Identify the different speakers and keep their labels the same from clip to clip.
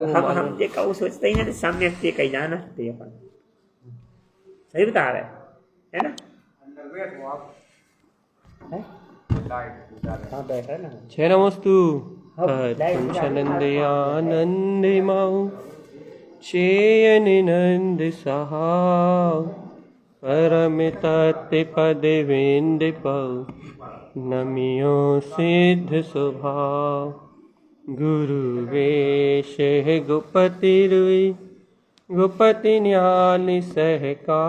Speaker 1: हम ये कहूँ सोचते ही ना सम्यक से कहीं जाना सकते अपन सही बता रहे है ना है? हाँ बैठा है ना
Speaker 2: क्षणमस्तु
Speaker 1: लाइट बुझा दे,
Speaker 2: आनन्दिमां चेयनिनन्द सहाव परमितत्पदविन्दपौ नमियो सिद्ध स्वभाव गुरुवेश गुपति रुई गुपति न्यालि सहका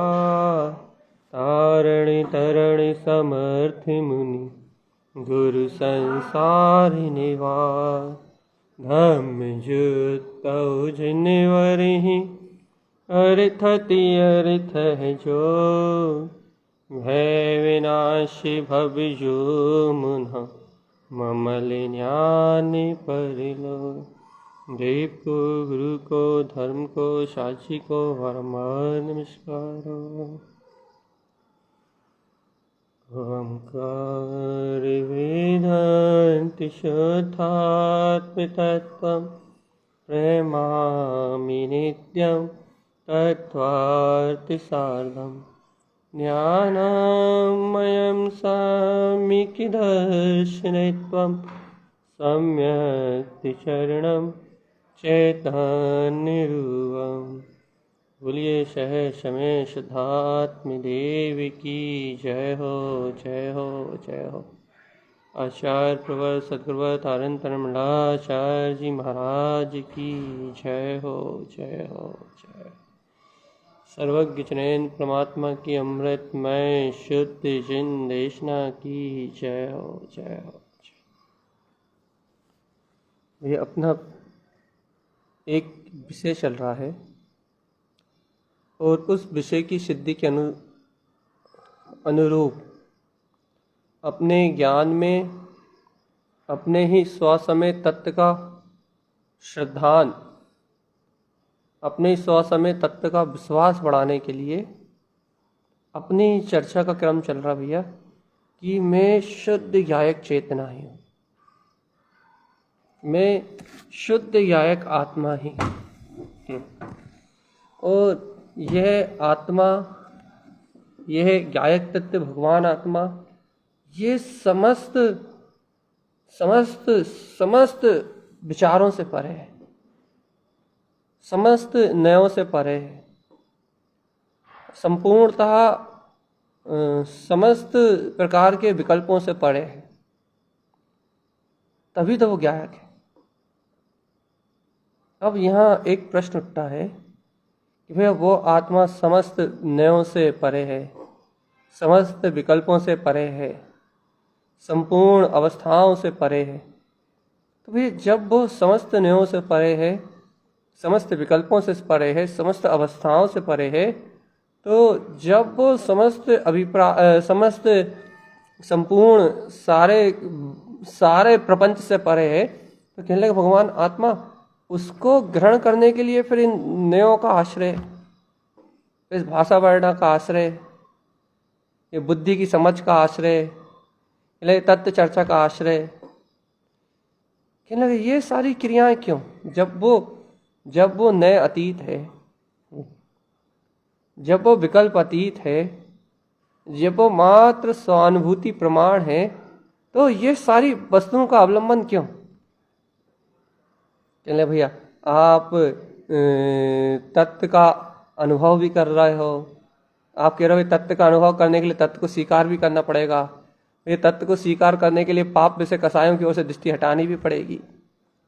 Speaker 2: तारणी तरणि समर्थ मुनि गुरु संसार निवास धम्म जुतौ जिनवरहि अर्थति अर्थ है जो भय विनाशी भविजो मुन्हा ममल ज्ञान परिलो देव को गुरु को धर्म को साक्षी को वरमान नमस्कारो ओंकार वेदांत शुद्धात्म तत्वं प्रेमामि नित्यं तत्त्वार्थ सार्धं ज्ञानमयं साम्यिकदर्शनत्वं सम्यक् चरणं चैतन्यरूपम् बोलिए शह शमे शुद्धात्म देव की जय हो जय हो जय हो। आचार्य प्रवर सदगुरुवर तारण तरणमंडलाचार्य जी महाराज की जय हो जय हो जय। सर्वज्ञ जनेन्द्र परमात्मा की अमृतमय शुद्ध जिन देशना की जय हो जय हो जय। ये अपना एक विषय चल रहा है और उस विषय की सिद्धि के अनुरूप अपने ज्ञान में अपने ही स्वसमय तत्व का श्रद्धान अपने स्वसमय तत्व का विश्वास बढ़ाने के लिए अपनी चर्चा का क्रम चल रहा भैया कि मैं शुद्ध गायक चेतना ही हूँ, मैं शुद्ध गायक आत्मा ही हूँ और यह आत्मा यह गायक तत्व भगवान आत्मा ये समस्त समस्त समस्त विचारों से परे है, समस्त नयों से परे है, संपूर्णतः समस्त प्रकार के विकल्पों से परे है, तभी तो वो गायक है। अब यहाँ एक प्रश्न उठता है कि भैया वो आत्मा समस्त नयों से परे है, समस्त विकल्पों से परे है, संपूर्ण अवस्थाओं से परे है, तो भैया जब वो समस्त नयों से परे है, समस्त विकल्पों से परे है, समस्त अवस्थाओं से परे है, तो जब वो समस्त संपूर्ण सारे प्रपंच से परे है, तो कहने लगे भगवान आत्मा उसको ग्रहण करने के लिए फिर इन नयों का आश्रय, इस भाषा वर्णा का आश्रय, ये बुद्धि की समझ का आश्रय, तत्व चर्चा का आश्रय, कहने लगे ये सारी क्रियाएं क्यों, जब वो नए अतीत है, जब वो विकल्प अतीत है, जब वो मात्र स्वानुभूति प्रमाण है, तो ये सारी वस्तुओं का अवलंबन क्यों। कहने भैया आप तत्व का अनुभव भी कर रहे हो, आप कह रहे हो तत्व का अनुभव करने के लिए तत्व को स्वीकार भी करना पड़ेगा, ये तत्व को स्वीकार करने के लिए पाप विषय कसायों की ओर से दृष्टि हटानी भी पड़ेगी,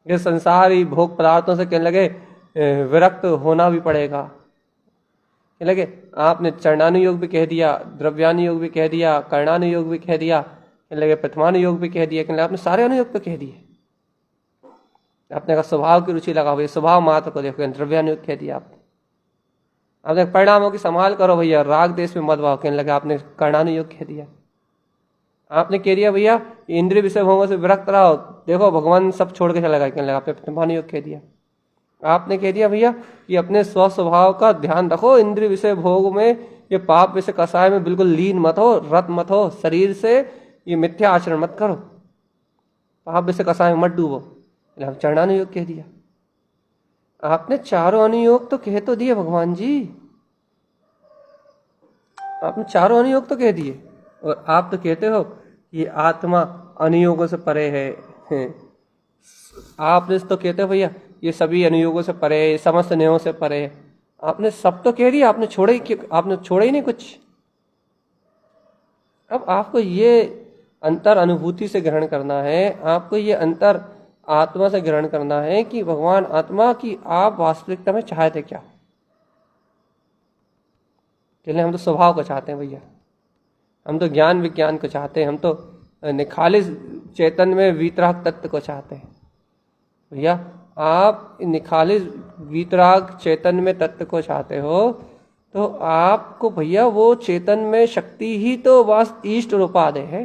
Speaker 2: ये संसारी भोग पदार्थों से कहने लगे विरक्त होना भी पड़ेगा। कहने लगे आपने चरणानुयोग भी कह दिया, द्रव्यानुयोग भी कह दिया, कर्णानुयोग भी कह दिया, कहने लगे प्रथमानुयोग भी कह दिया, कहने लगे आपने सारे अनुयोग तो कह दिए, आपने कहा स्वभाव की रुचि लगाओ भैया, स्वभाव मात्र को देखो, द्रव्यानुयोग कह दिया आपने परिणामों की संभाल करो भैया, राग देश में मत भाव, कहने लगे आपने कर्णानुयोग कह दिया, आपने कह दिया भैया इंद्रिय विषय भोगों से विरक्त रहो, देखो भगवान सब छोड़ के चला गया, कहने लगा आपने प्रथमानुयोग कह दिया, आपने कह दिया भैया कि अपने स्व स्वभाव का ध्यान रखो, इंद्रिय विषय भोग में ये पाप विषय कसाय में बिल्कुल लीन मत हो, रत मत हो, शरीर से ये मिथ्या आचरण मत करो, पाप विषय कसाय में मत डूबो, चरणानुयोग कह दिया। आपने चारों अनुयोग तो कह तो दिए भगवान जी, आपने चारों अनुयोग तो कह दिए, और आप तो कहते हो कि आत्मा अनुयोगों से परे है। आपने तो कहते हो भैया ये सभी अनुयोगों से परे है, समस्त नियमों से परे है। आपने सब तो कह दिया, आपने छोड़ा ही नहीं कुछ। अब आपको ये अंतर अनुभूति से ग्रहण करना है, आपको ये अंतर आत्मा से ग्रहण करना है कि भगवान आत्मा की आप वास्तविकता में चाहते क्या। चलिए हम तो स्वभाव को चाहते हैं भैया, हम तो ज्ञान विज्ञान को चाहते हैं, हम तो निखालिस चेतन में वीतराग तत्व को चाहते हैं। भैया आप निखालिस वीतराग चेतन में तत्व को चाहते हो तो आपको भैया वो चेतन में शक्ति ही तो वास्त इष्ट और उपादेय है।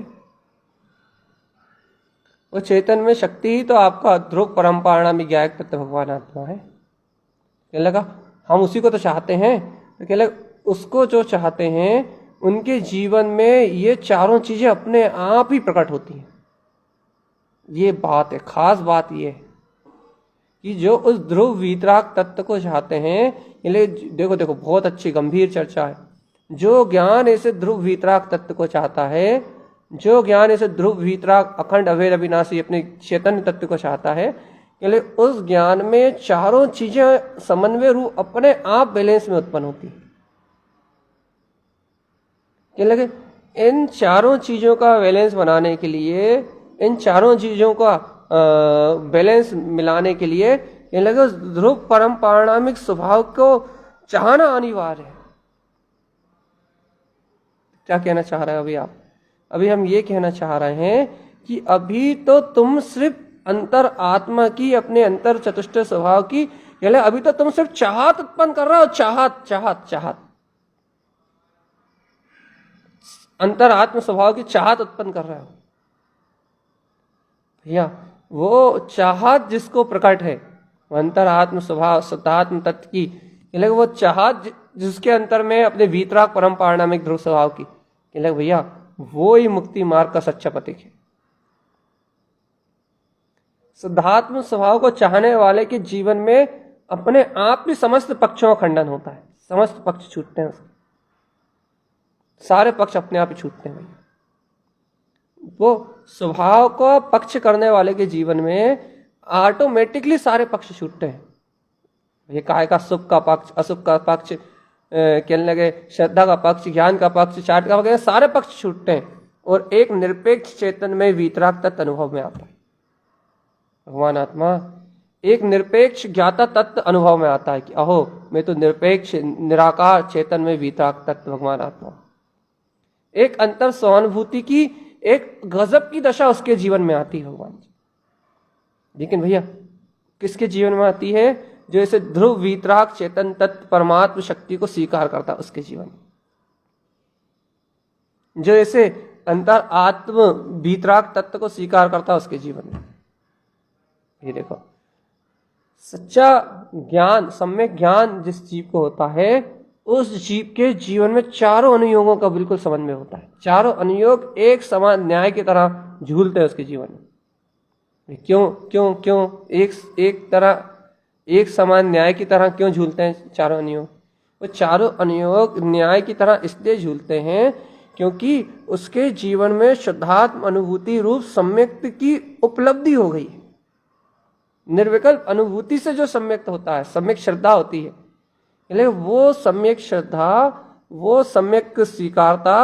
Speaker 2: वो चेतन में शक्ति ही तो आपका ध्रुव परम्परा में ज्ञायक तत्व भगवान आत्मा है। क्या लगा हम उसी को तो चाहते हैं, तो क्या लगा उसको जो चाहते हैं उनके जीवन में ये चारों चीजें अपने आप ही प्रकट होती हैं। ये बात है, खास बात ये है कि जो उस ध्रुव वीतराग तत्व को चाहते हैं, इसलिए देखो देखो बहुत अच्छी गंभीर चर्चा है। जो ज्ञान ऐसे ध्रुव वीतराग तत्व को चाहता है, जो ज्ञान ऐसे ध्रुव वीतराग अखंड अभेद अविनाशी अपने चैतन्य तत्व को चाहता है, इसलिए उस ज्ञान में चारों चीजें समन्वय रूप अपने आप बैलेंस में उत्पन्न होती है। क्या लगे इन चारों चीजों का बैलेंस बनाने के लिए, इन चारों चीजों का बैलेंस मिलाने के लिए ये लगे ध्रुव परम पारणामिक स्वभाव को चाहना अनिवार्य है। क्या कहना चाह रहे हैं अभी आप? अभी हम ये कहना चाह रहे हैं कि अभी तो तुम सिर्फ अंतर आत्मा की, अपने अंतर चतुष्ट स्वभाव की, अभी तो तुम सिर्फ चाहत उत्पन्न कर रहे हो। चाहत चाहत चाहत अंतर आत्म स्वभाव की चाहत उत्पन्न कर रहे हो भैया। वो चाहत जिसको प्रकट है, अंतर आत्म स्वभाव शुद्धात्म तत्व की, वो चाहत जिसके अंतर में अपने वीतराग परम पारणामिक ध्रुव स्वभाव की, भैया वो ही मुक्ति मार्ग का सच्चा प्रतीक है। शुद्धात्म स्वभाव को चाहने वाले के जीवन में अपने आप ही समस्त पक्षों का खंडन होता है, समस्त पक्ष छूटते हैं, उसके सारे पक्ष अपने आप ही छूटते हैं। वो स्वभाव को पक्ष करने वाले के जीवन में ऑटोमेटिकली सारे पक्ष छूटते हैं। ये काय का शुभ का पक्ष, अशुभ का पक्ष, कहने लगे श्रद्धा का पक्ष, ज्ञान का पक्ष, चार्ट का वगैरह सारे पक्ष छूटते हैं और एक निरपेक्ष चेतन में वीतराग तत्व अनुभव में आता है। भगवान आत्मा एक निरपेक्ष ज्ञाता तत्व अनुभव में आता है कि अहो मैं तो निरपेक्ष निराकार चेतन में वीतराग तत्व भगवान आत्मा। एक अंतर सहानुभूति की एक गजब की दशा उसके जीवन में आती है भगवान जी। लेकिन भैया किसके जीवन में आती है? जो इसे ध्रुव वीतराग चेतन तत्व परमात्म शक्ति को स्वीकार करता है उसके जीवन में, जो इसे अंतर आत्म वीतराग तत्व को स्वीकार करता है उसके जीवन में। ये देखो सच्चा ज्ञान, सम्यक ज्ञान जिस जीव को होता है, उस जीव के जीवन में चारों अनुयोगों का बिल्कुल समन्वय होता है। चारों अनुयोग एक समान न्याय की तरह झूलते हैं उसके जीवन में। क्यों क्यों क्यों एक समान न्याय की तरह क्यों झूलते हैं चारों अनुयोग? वो चारों अनुयोग न्याय की तरह इसलिए झूलते हैं क्योंकि उसके जीवन में शुद्धात्म अनुभूति रूप सम्यक्त की उपलब्धि हो गई है। निर्विकल्प अनुभूति से जो सम्यक्त होता है, सम्यक श्रद्धा होती है, इसलिए वो सम्यक श्रद्धा, वो सम्यक स्वीकारता,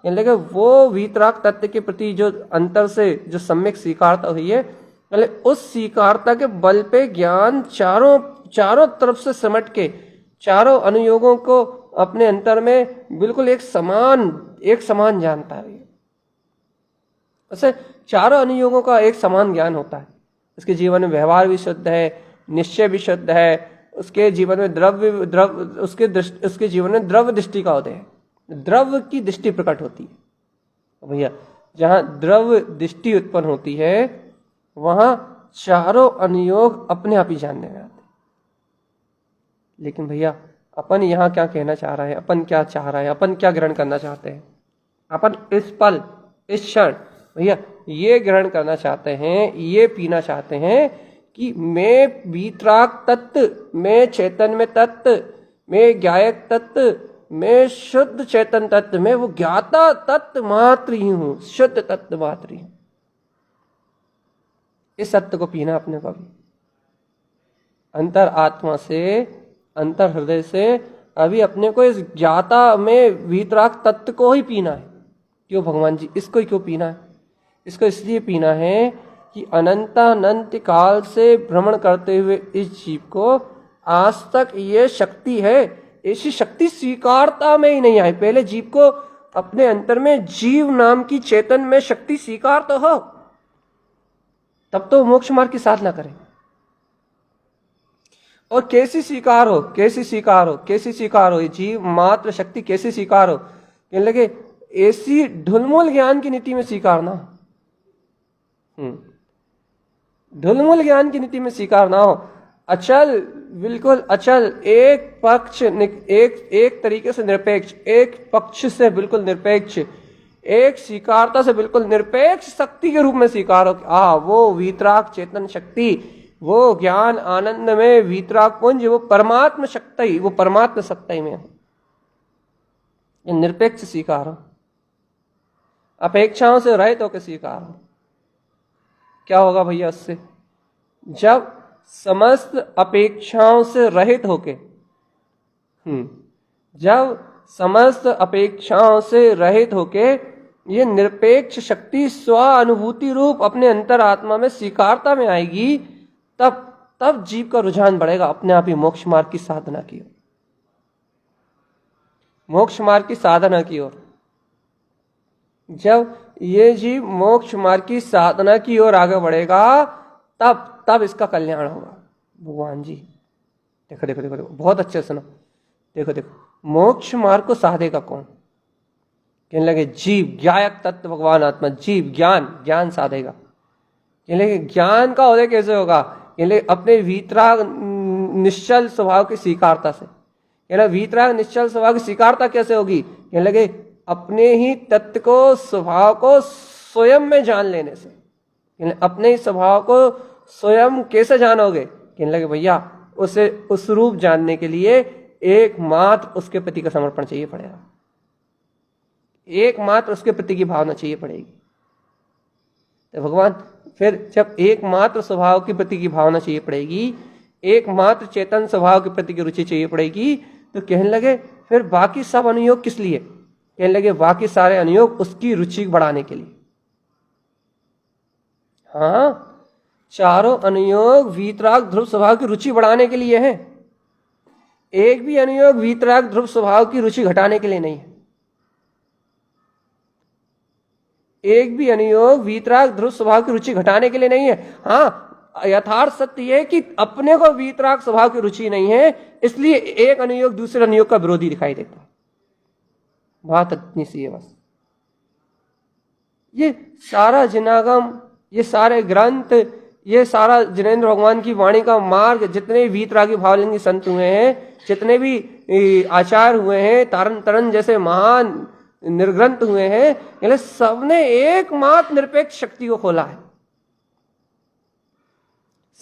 Speaker 2: यानी वो वीतराग तत्व के प्रति जो अंतर से जो सम्यक स्वीकारता हुई है, उस स्वीकारता के बल पे ज्ञान चारों तरफ से सिमट के चारों अनुयोगों को अपने अंतर में बिल्कुल एक समान जानता है। ऐसे चारों अनुयोगों का एक समान ज्ञान होता है। उसके जीवन में व्यवहार भी शुद्ध है, निश्चय भी शुद्ध है, उसके जीवन में उसके जीवन में द्रव्य दृष्टि का उदय है, द्रव्य की दृष्टि प्रकट होती है। भैया जहां द्रव्य दृष्टि उत्पन्न होती है वहां चारों अनुयोग अपने आप ही जानने में आते हैं। लेकिन भैया अपन यहाँ क्या कहना चाह रहे हैं, अपन क्या चाह रहे हैं, अपन क्या ग्रहण करना चाहते हैं? अपन इस पल इस क्षण भैया ये ग्रहण करना चाहते हैं, ये पीना चाहते हैं कि मैं वीतराग तत्व, मैं चैतन्य तत्व, मैं ज्ञायक तत्व, मैं शुद्ध चैतन्य तत्व, मैं वो ज्ञाता तत्व मात्र ही हूं, शुद्ध तत्व मात्र ही हूं। इस सत्य को पीना अपने को भी अंतर आत्मा से, अंतर हृदय से अभी अपने को इस ज्ञाता में वीतराग तत्व को ही पीना है। क्यों भगवान जी, इसको ही क्यों पीना है? इसको इसलिए पीना है कि अनंतानंत काल से भ्रमण करते हुए इस जीव को आज तक ये शक्ति है, ऐसी शक्ति स्वीकारता में ही नहीं आई। पहले जीव को अपने अंतर में जीव नाम की चेतन में शक्ति स्वीकार तो हो, तब तो मोक्ष मार्ग की साधना करें। और कैसी स्वीकार हो, कैसी स्वीकार हो, कैसी स्वीकार हो, ये जीव मात्र शक्ति कैसी स्वीकार हो? कहने लगे ऐसी ढुलमुल ज्ञान की नीति में स्वीकार ना हो। ढुलमुल ज्ञान की नीति में स्वीकार ना हो। अचल, बिल्कुल अचल, एक पक्ष, एक तरीके से निरपेक्ष, एक पक्ष से बिल्कुल निरपेक्ष, एक स्वीकारता से बिल्कुल निरपेक्ष शक्ति के रूप में स्वीकार हो। वो वीतराग चेतन शक्ति, वो ज्ञान आनंद में वीतराग पुंज, वो परमात्म शक्ति, वो परमात्म सत्ता में है। निरपेक्ष स्वीकार हो, अपेक्षाओं से रहित होकर स्वीकार हो। क्या होगा भैया उससे? जब समस्त अपेक्षाओं से रहित होके, जब समस्त अपेक्षाओं से रहित होके ये निरपेक्ष शक्ति स्व अनुभूति रूप अपने अंतर आत्मा में स्वीकारता में आएगी, तब जीव का रुझान बढ़ेगा अपने आप ही मोक्ष मार्ग की साधना की ओर, मोक्ष मार्ग की साधना की ओर। जब ये जीव मोक्ष मार्ग की साधना की ओर आगे बढ़ेगा, तब इसका कल्याण होगा। भगवान जी देखो देखो देखो देखो, बहुत अच्छे सुनो, देखो देखो, मोक्ष मार्ग को साधेगा कौन? कहने लगे जीव, ज्ञायक तत्व भगवान आत्मा, जीव ज्ञान साधेगा। कहने लगे ज्ञान का उदय कैसे होगा? कहने लगे अपने वीतराग निश्चल स्वभाव की स्वीकारता से। कहना वीतराग निश्चल स्वभाव की स्वीकारता कैसे होगी? कहने लगे अपने ही तत्व को, स्वभाव को स्वयं में जान लेने से। अपने ही स्वभाव को स्वयं कैसे जानोगे? कहने लगे भैया उसे उस रूप जानने के लिए एकमात्र उसके प्रति का समर्पण चाहिए पड़ेगा, एकमात्र उसके प्रति की भावना चाहिए पड़ेगी। तो भगवान फिर जब एकमात्र स्वभाव के प्रति की भावना चाहिए पड़ेगी, एकमात्र चेतन स्वभाव के प्रति की रुचि चाहिए पड़ेगी, तो कहने लगे फिर बाकी सब अनुयोग किस लिए? कहने लगे बाकी सारे अनुयोग उसकी रुचि बढ़ाने के लिए। हाँ, चारों अनुयोग वीतराग ध्रुव स्वभाव की रुचि बढ़ाने के लिए है। एक भी अनुयोग वीतराग ध्रुव स्वभाव की रुचि घटाने के लिए नहीं है। एक भी अनुयोग वीतराग ध्रुव स्वभाव की रुचि घटाने के लिए नहीं है। हाँ, यथार्थ सत्य यह है कि अपने को वीतराग स्वभाव की रुचि नहीं है, इसलिए एक अनुयोग दूसरे अनुयोग का विरोधी दिखाई देता है। बात इतनी सी है बस। ये सारा जिनागम, ये सारे ग्रंथ, ये सारा जिनेन्द्र भगवान की वाणी का मार्ग, जितने वीतरागी भावलिंगी संत हुए हैं, जितने भी आचार्य हुए हैं, तारण तरण जैसे महान निर्ग्रंथ हुए हैं, यानी सबने एकमात्र निरपेक्ष शक्ति को खोला है।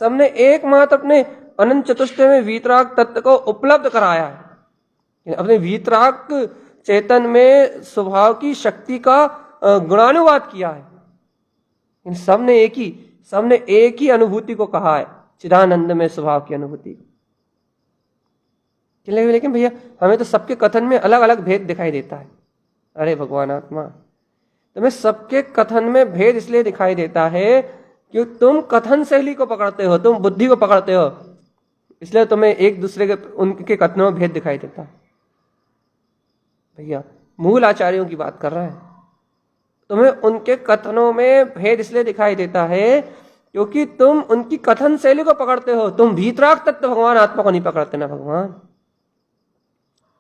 Speaker 2: सबने एकमात्र अपने अनंत चतुष्टय में वीतराग तत्व को उपलब्ध कराया है। अपने वीतराग चेतन में स्वभाव की शक्ति का गुणानुवाद किया है। इन सबने एक ही अनुभूति को कहा है, चिदानंद में स्वभाव की अनुभूति। लेकिन भैया हमें तो सबके कथन में अलग अलग भेद दिखाई देता है। अरे भगवान आत्मा, तुम्हें सबके कथन में भेद इसलिए दिखाई देता है कि तुम कथन शैली को पकड़ते हो, तुम बुद्धि को पकड़ते हो, इसलिए तुम्हें एक दूसरे के उनके कथनों में भेद दिखाई देता है। भैया मूल आचार्यों की बात कर रहा है। तुम्हें उनके कथनों में भेद इसलिए दिखाई देता है क्योंकि तुम उनकी कथन शैली को पकड़ते हो, तुम वीतराग तत्व भगवान आत्मा को नहीं पकड़ते ना भगवान।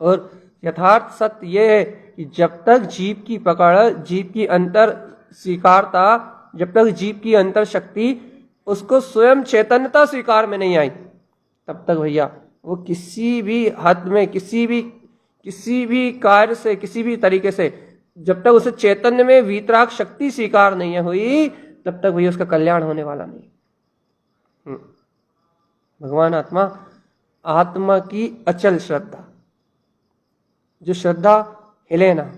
Speaker 2: और यथार्थ सत्य यह है कि जब तक जीव की पकड़, जीव की अंतर स्वीकारता, जब तक जीव की अंतर शक्ति उसको स्वयं चैतन्यता स्वीकार में नहीं आई, तब तक भैया वो किसी भी हद में, किसी भी कार्य से, किसी भी तरीके से, जब तक उसे चैतन्य में वीतराग शक्ति स्वीकार नहीं हुई, तब तक भैया उसका कल्याण होने वाला नहीं। भगवान आत्मा, आत्मा की अचल श्रद्धा, जो श्रद्धा हिले ना,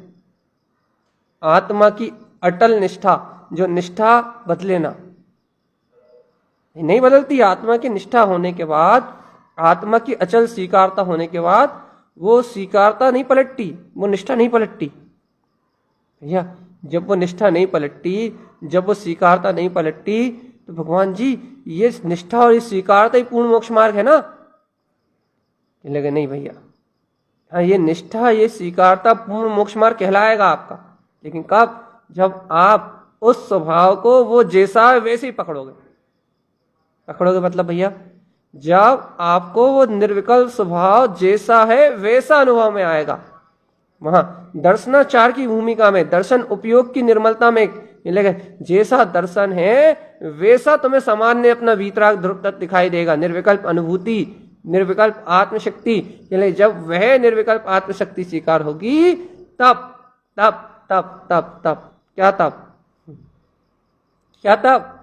Speaker 2: आत्मा की अटल निष्ठा, जो निष्ठा बदले ना, नहीं बदलती। आत्मा की निष्ठा होने के बाद, आत्मा की अचल स्वीकारता होने के बाद वो स्वीकारता नहीं पलटती, वो निष्ठा नहीं पलटती भैया। जब वो निष्ठा नहीं पलटती, जब वो स्वीकारता नहीं पलटती, तो भगवान जी ये निष्ठा और ये स्वीकारता ही पूर्ण मोक्ष मार्ग है ना? लगे नहीं भैया, हाँ ये निष्ठा ये स्वीकारता पूर्ण मोक्ष मार्ग कहलाएगा आपका, लेकिन कब? जब आप उस स्वभाव को वो जैसा है वैसे ही पकड़ोगे। पकड़ोगे मतलब भैया, जब आपको वो निर्विकल्प स्वभाव जैसा है वैसा अनुभव में आएगा। वहां दर्शनाचार की भूमिका में, दर्शन उपयोग की निर्मलता में लगे, जैसा दर्शन है वैसा तुम्हें सामान्य अपना वीतराग ध्रुव तत्व दिखाई देगा। निर्विकल्प अनुभूति, निर्विकल्प आत्मशक्ति, जब वह निर्विकल्प आत्मशक्ति स्वीकार होगी, तब तब तब तब तब क्या तब क्या तब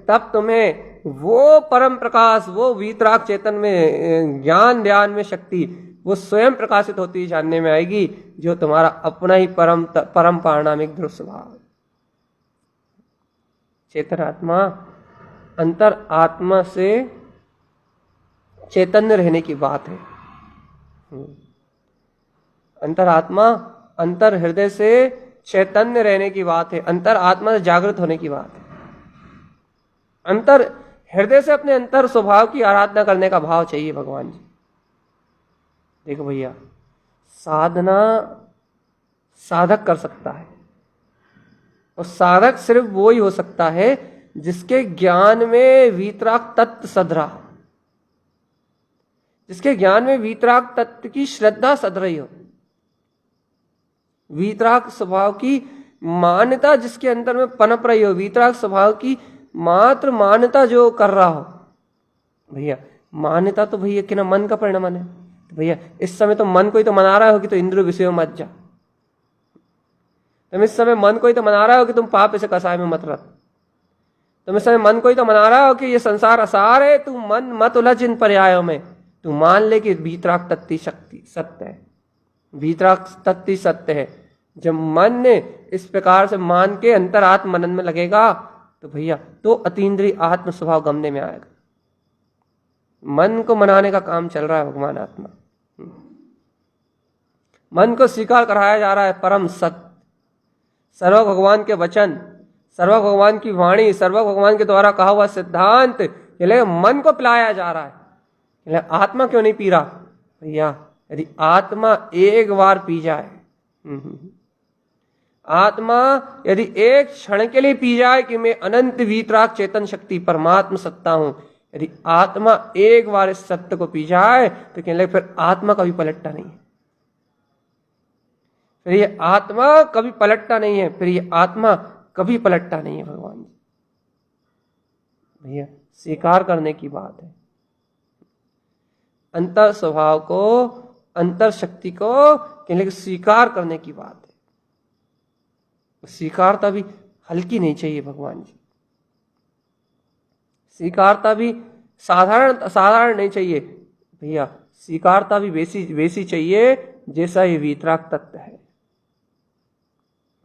Speaker 2: तब तुम्हें वो परम प्रकाश, वो वीतराग चेतन में ज्ञान ध्यान में शक्ति वो स्वयं प्रकाशित होती जानने में आएगी, जो तुम्हारा अपना ही परम पारणामिक ध्रुव स्वभाव। चेतन आत्मा अंतर आत्मा से चैतन्य रहने की बात है। अंतर आत्मा, अंतर हृदय से चैतन्य रहने की बात है, अंतर आत्मा से जागृत होने की बात है। अंतर हृदय से अपने अंतर स्वभाव की आराधना करने का भाव चाहिए भगवान जी। देखो भैया, साधना साधक कर सकता है, और साधक सिर्फ वो ही हो सकता है जिसके ज्ञान में वीतराग तत्व सध रहा हो, जिसके ज्ञान में वीतराग तत्व की श्रद्धा सध रही हो, वीतराग स्वभाव की मान्यता जिसके अंदर में पनप रही हो, वीतराग स्वभाव की मात्र मान्यता जो कर रहा हो। भैया मान्यता तो भैया कि ना मन का परिणाम है। तो भैया इस समय तो मन को ही तो मना रहा हो कि तो इंद्र विषय मत जा, तुम इस समय मन को ही तो मना रहा हो कि तुम पाप से कसाय में मत रख, तुम इस समय मन को ही तो मना रहा हो कि ये संसार असार है, तू मन मत उलझ इन पर्यायों में, तू मान ले कि वीतराग तत्व शक्ति सत्य है, वीतराग तत्व सत्य है। जब मन ने इस प्रकार से मान के अंतरात्म मनन में लगेगा, तो भैया तो अतीन्द्रिय आत्म स्वभाव गमने में आएगा। मन को मनाने का काम चल रहा है भगवान आत्मा, मन को स्वीकार कराया जा रहा है परम सत्य, सर्व भगवान के वचन, सर्व भगवान की वाणी, सर्व भगवान के द्वारा कहा हुआ सिद्धांत, ये मन को पिलाया जा रहा है। आत्मा क्यों नहीं पी रहा भैया? यदि आत्मा एक बार पी जाए, आत्मा यदि एक क्षण के लिए पी जाए कि मैं अनंत वीतराग चेतन शक्ति परमात्मा सत्ता हूं, यदि आत्मा एक बार इस सत्य को पी जाए तो कहने लगे फिर आत्मा कभी पलटता नहीं है, फिर ये आत्मा कभी पलटता नहीं है, फिर ये आत्मा कभी पलटता नहीं है। भगवान जी भैया स्वीकार करने की बात है, अंतर स्वभाव को, अंतर शक्ति को कहने लगे स्वीकार करने की बात है। स्वीकारता भी हल्की नहीं चाहिए भगवान जी, स्वीकारता भी साधारण नहीं चाहिए भैया, स्वीकारता भी वैसी चाहिए जैसा ये वीतराग तत्व है।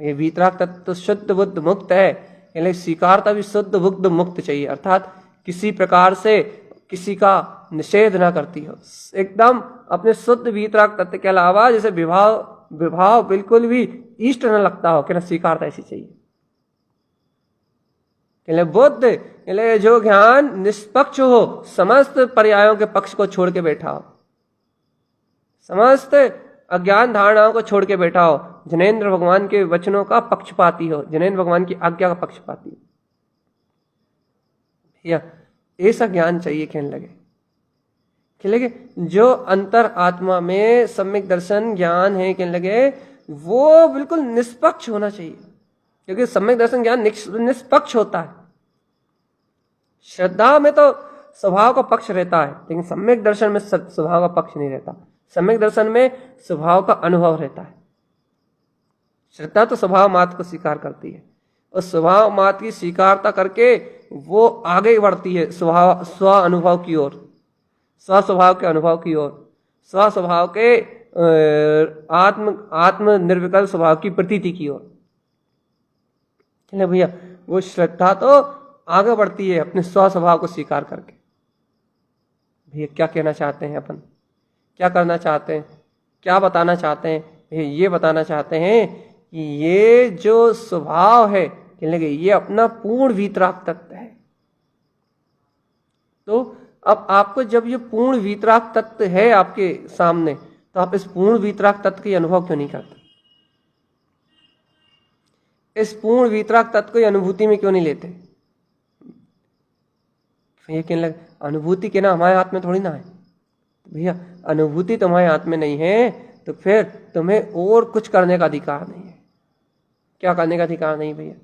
Speaker 2: ये वीतराग तत्व तो शुद्ध बुद्ध मुक्त है, यानी स्वीकारता भी शुद्ध बुद्ध मुक्त चाहिए, अर्थात किसी प्रकार से किसी का निषेध ना करती हो, एकदम अपने शुद्ध वीतराग तत्व के अलावा जैसे विभाव बिल्कुल भी इष्ट न लगता हो, कि ना स्वीकारता ऐसी चाहिए। बुद्ध जो ज्ञान निष्पक्ष हो, समस्त पर्यायों के पक्ष को छोड़ के बैठा हो, समस्त अज्ञान धारणाओं को छोड़ के बैठा हो, जनेन्द्र भगवान के वचनों का पक्षपाती हो, जनेन्द्र भगवान की आज्ञा का पक्षपाती हो, या ऐसा ज्ञान चाहिए। कहने लगे जो अंतर आत्मा में सम्यक दर्शन ज्ञान है, कहने लगे वो बिल्कुल निष्पक्ष होना चाहिए, क्योंकि सम्यक दर्शन ज्ञान निष्पक्ष होता है। श्रद्धा में तो स्वभाव का पक्ष रहता है, लेकिन सम्यक दर्शन में स्वभाव का पक्ष नहीं रहता। सम्यक दर्शन में स्वभाव का अनुभव रहता है। श्रद्धा तो स्वभाव मात्र को स्वीकार करती है, और स्वभाव मात्र की स्वीकारता करके वो आगे बढ़ती है स्वभाव स्व अनुभव की ओर, स्वस्वभाव के अनुभव की ओर, स्वस्वभाव के आत्म निर्विकल्प स्वभाव की प्रतीति की ओर। चले भैया, वो श्रद्धा तो आगे बढ़ती है अपने स्वस्वभाव को स्वीकार करके। भैया क्या कहना चाहते हैं अपन, क्या करना चाहते हैं, क्या बताना चाहते हैं? भैया ये बताना चाहते हैं कि ये जो स्वभाव है, कहने लगे ये अपना पूर्ण वीतराग तत्व है। तो अब आपको जब ये पूर्ण वीतराग तत्व है आपके सामने, तो आप इस पूर्ण वीतराग तत्व के अनुभव क्यों नहीं करते? इस पूर्ण वीतराग तत्व की अनुभूति में क्यों नहीं लेते? ये कहने लगे अनुभूति के ना हमारे हाथ में थोड़ी ना है। भैया अनुभूति तुम्हारे हाथ में नहीं है तो फिर तुम्हें और कुछ करने का अधिकार नहीं है। क्या करने का अधिकार नहीं भैया?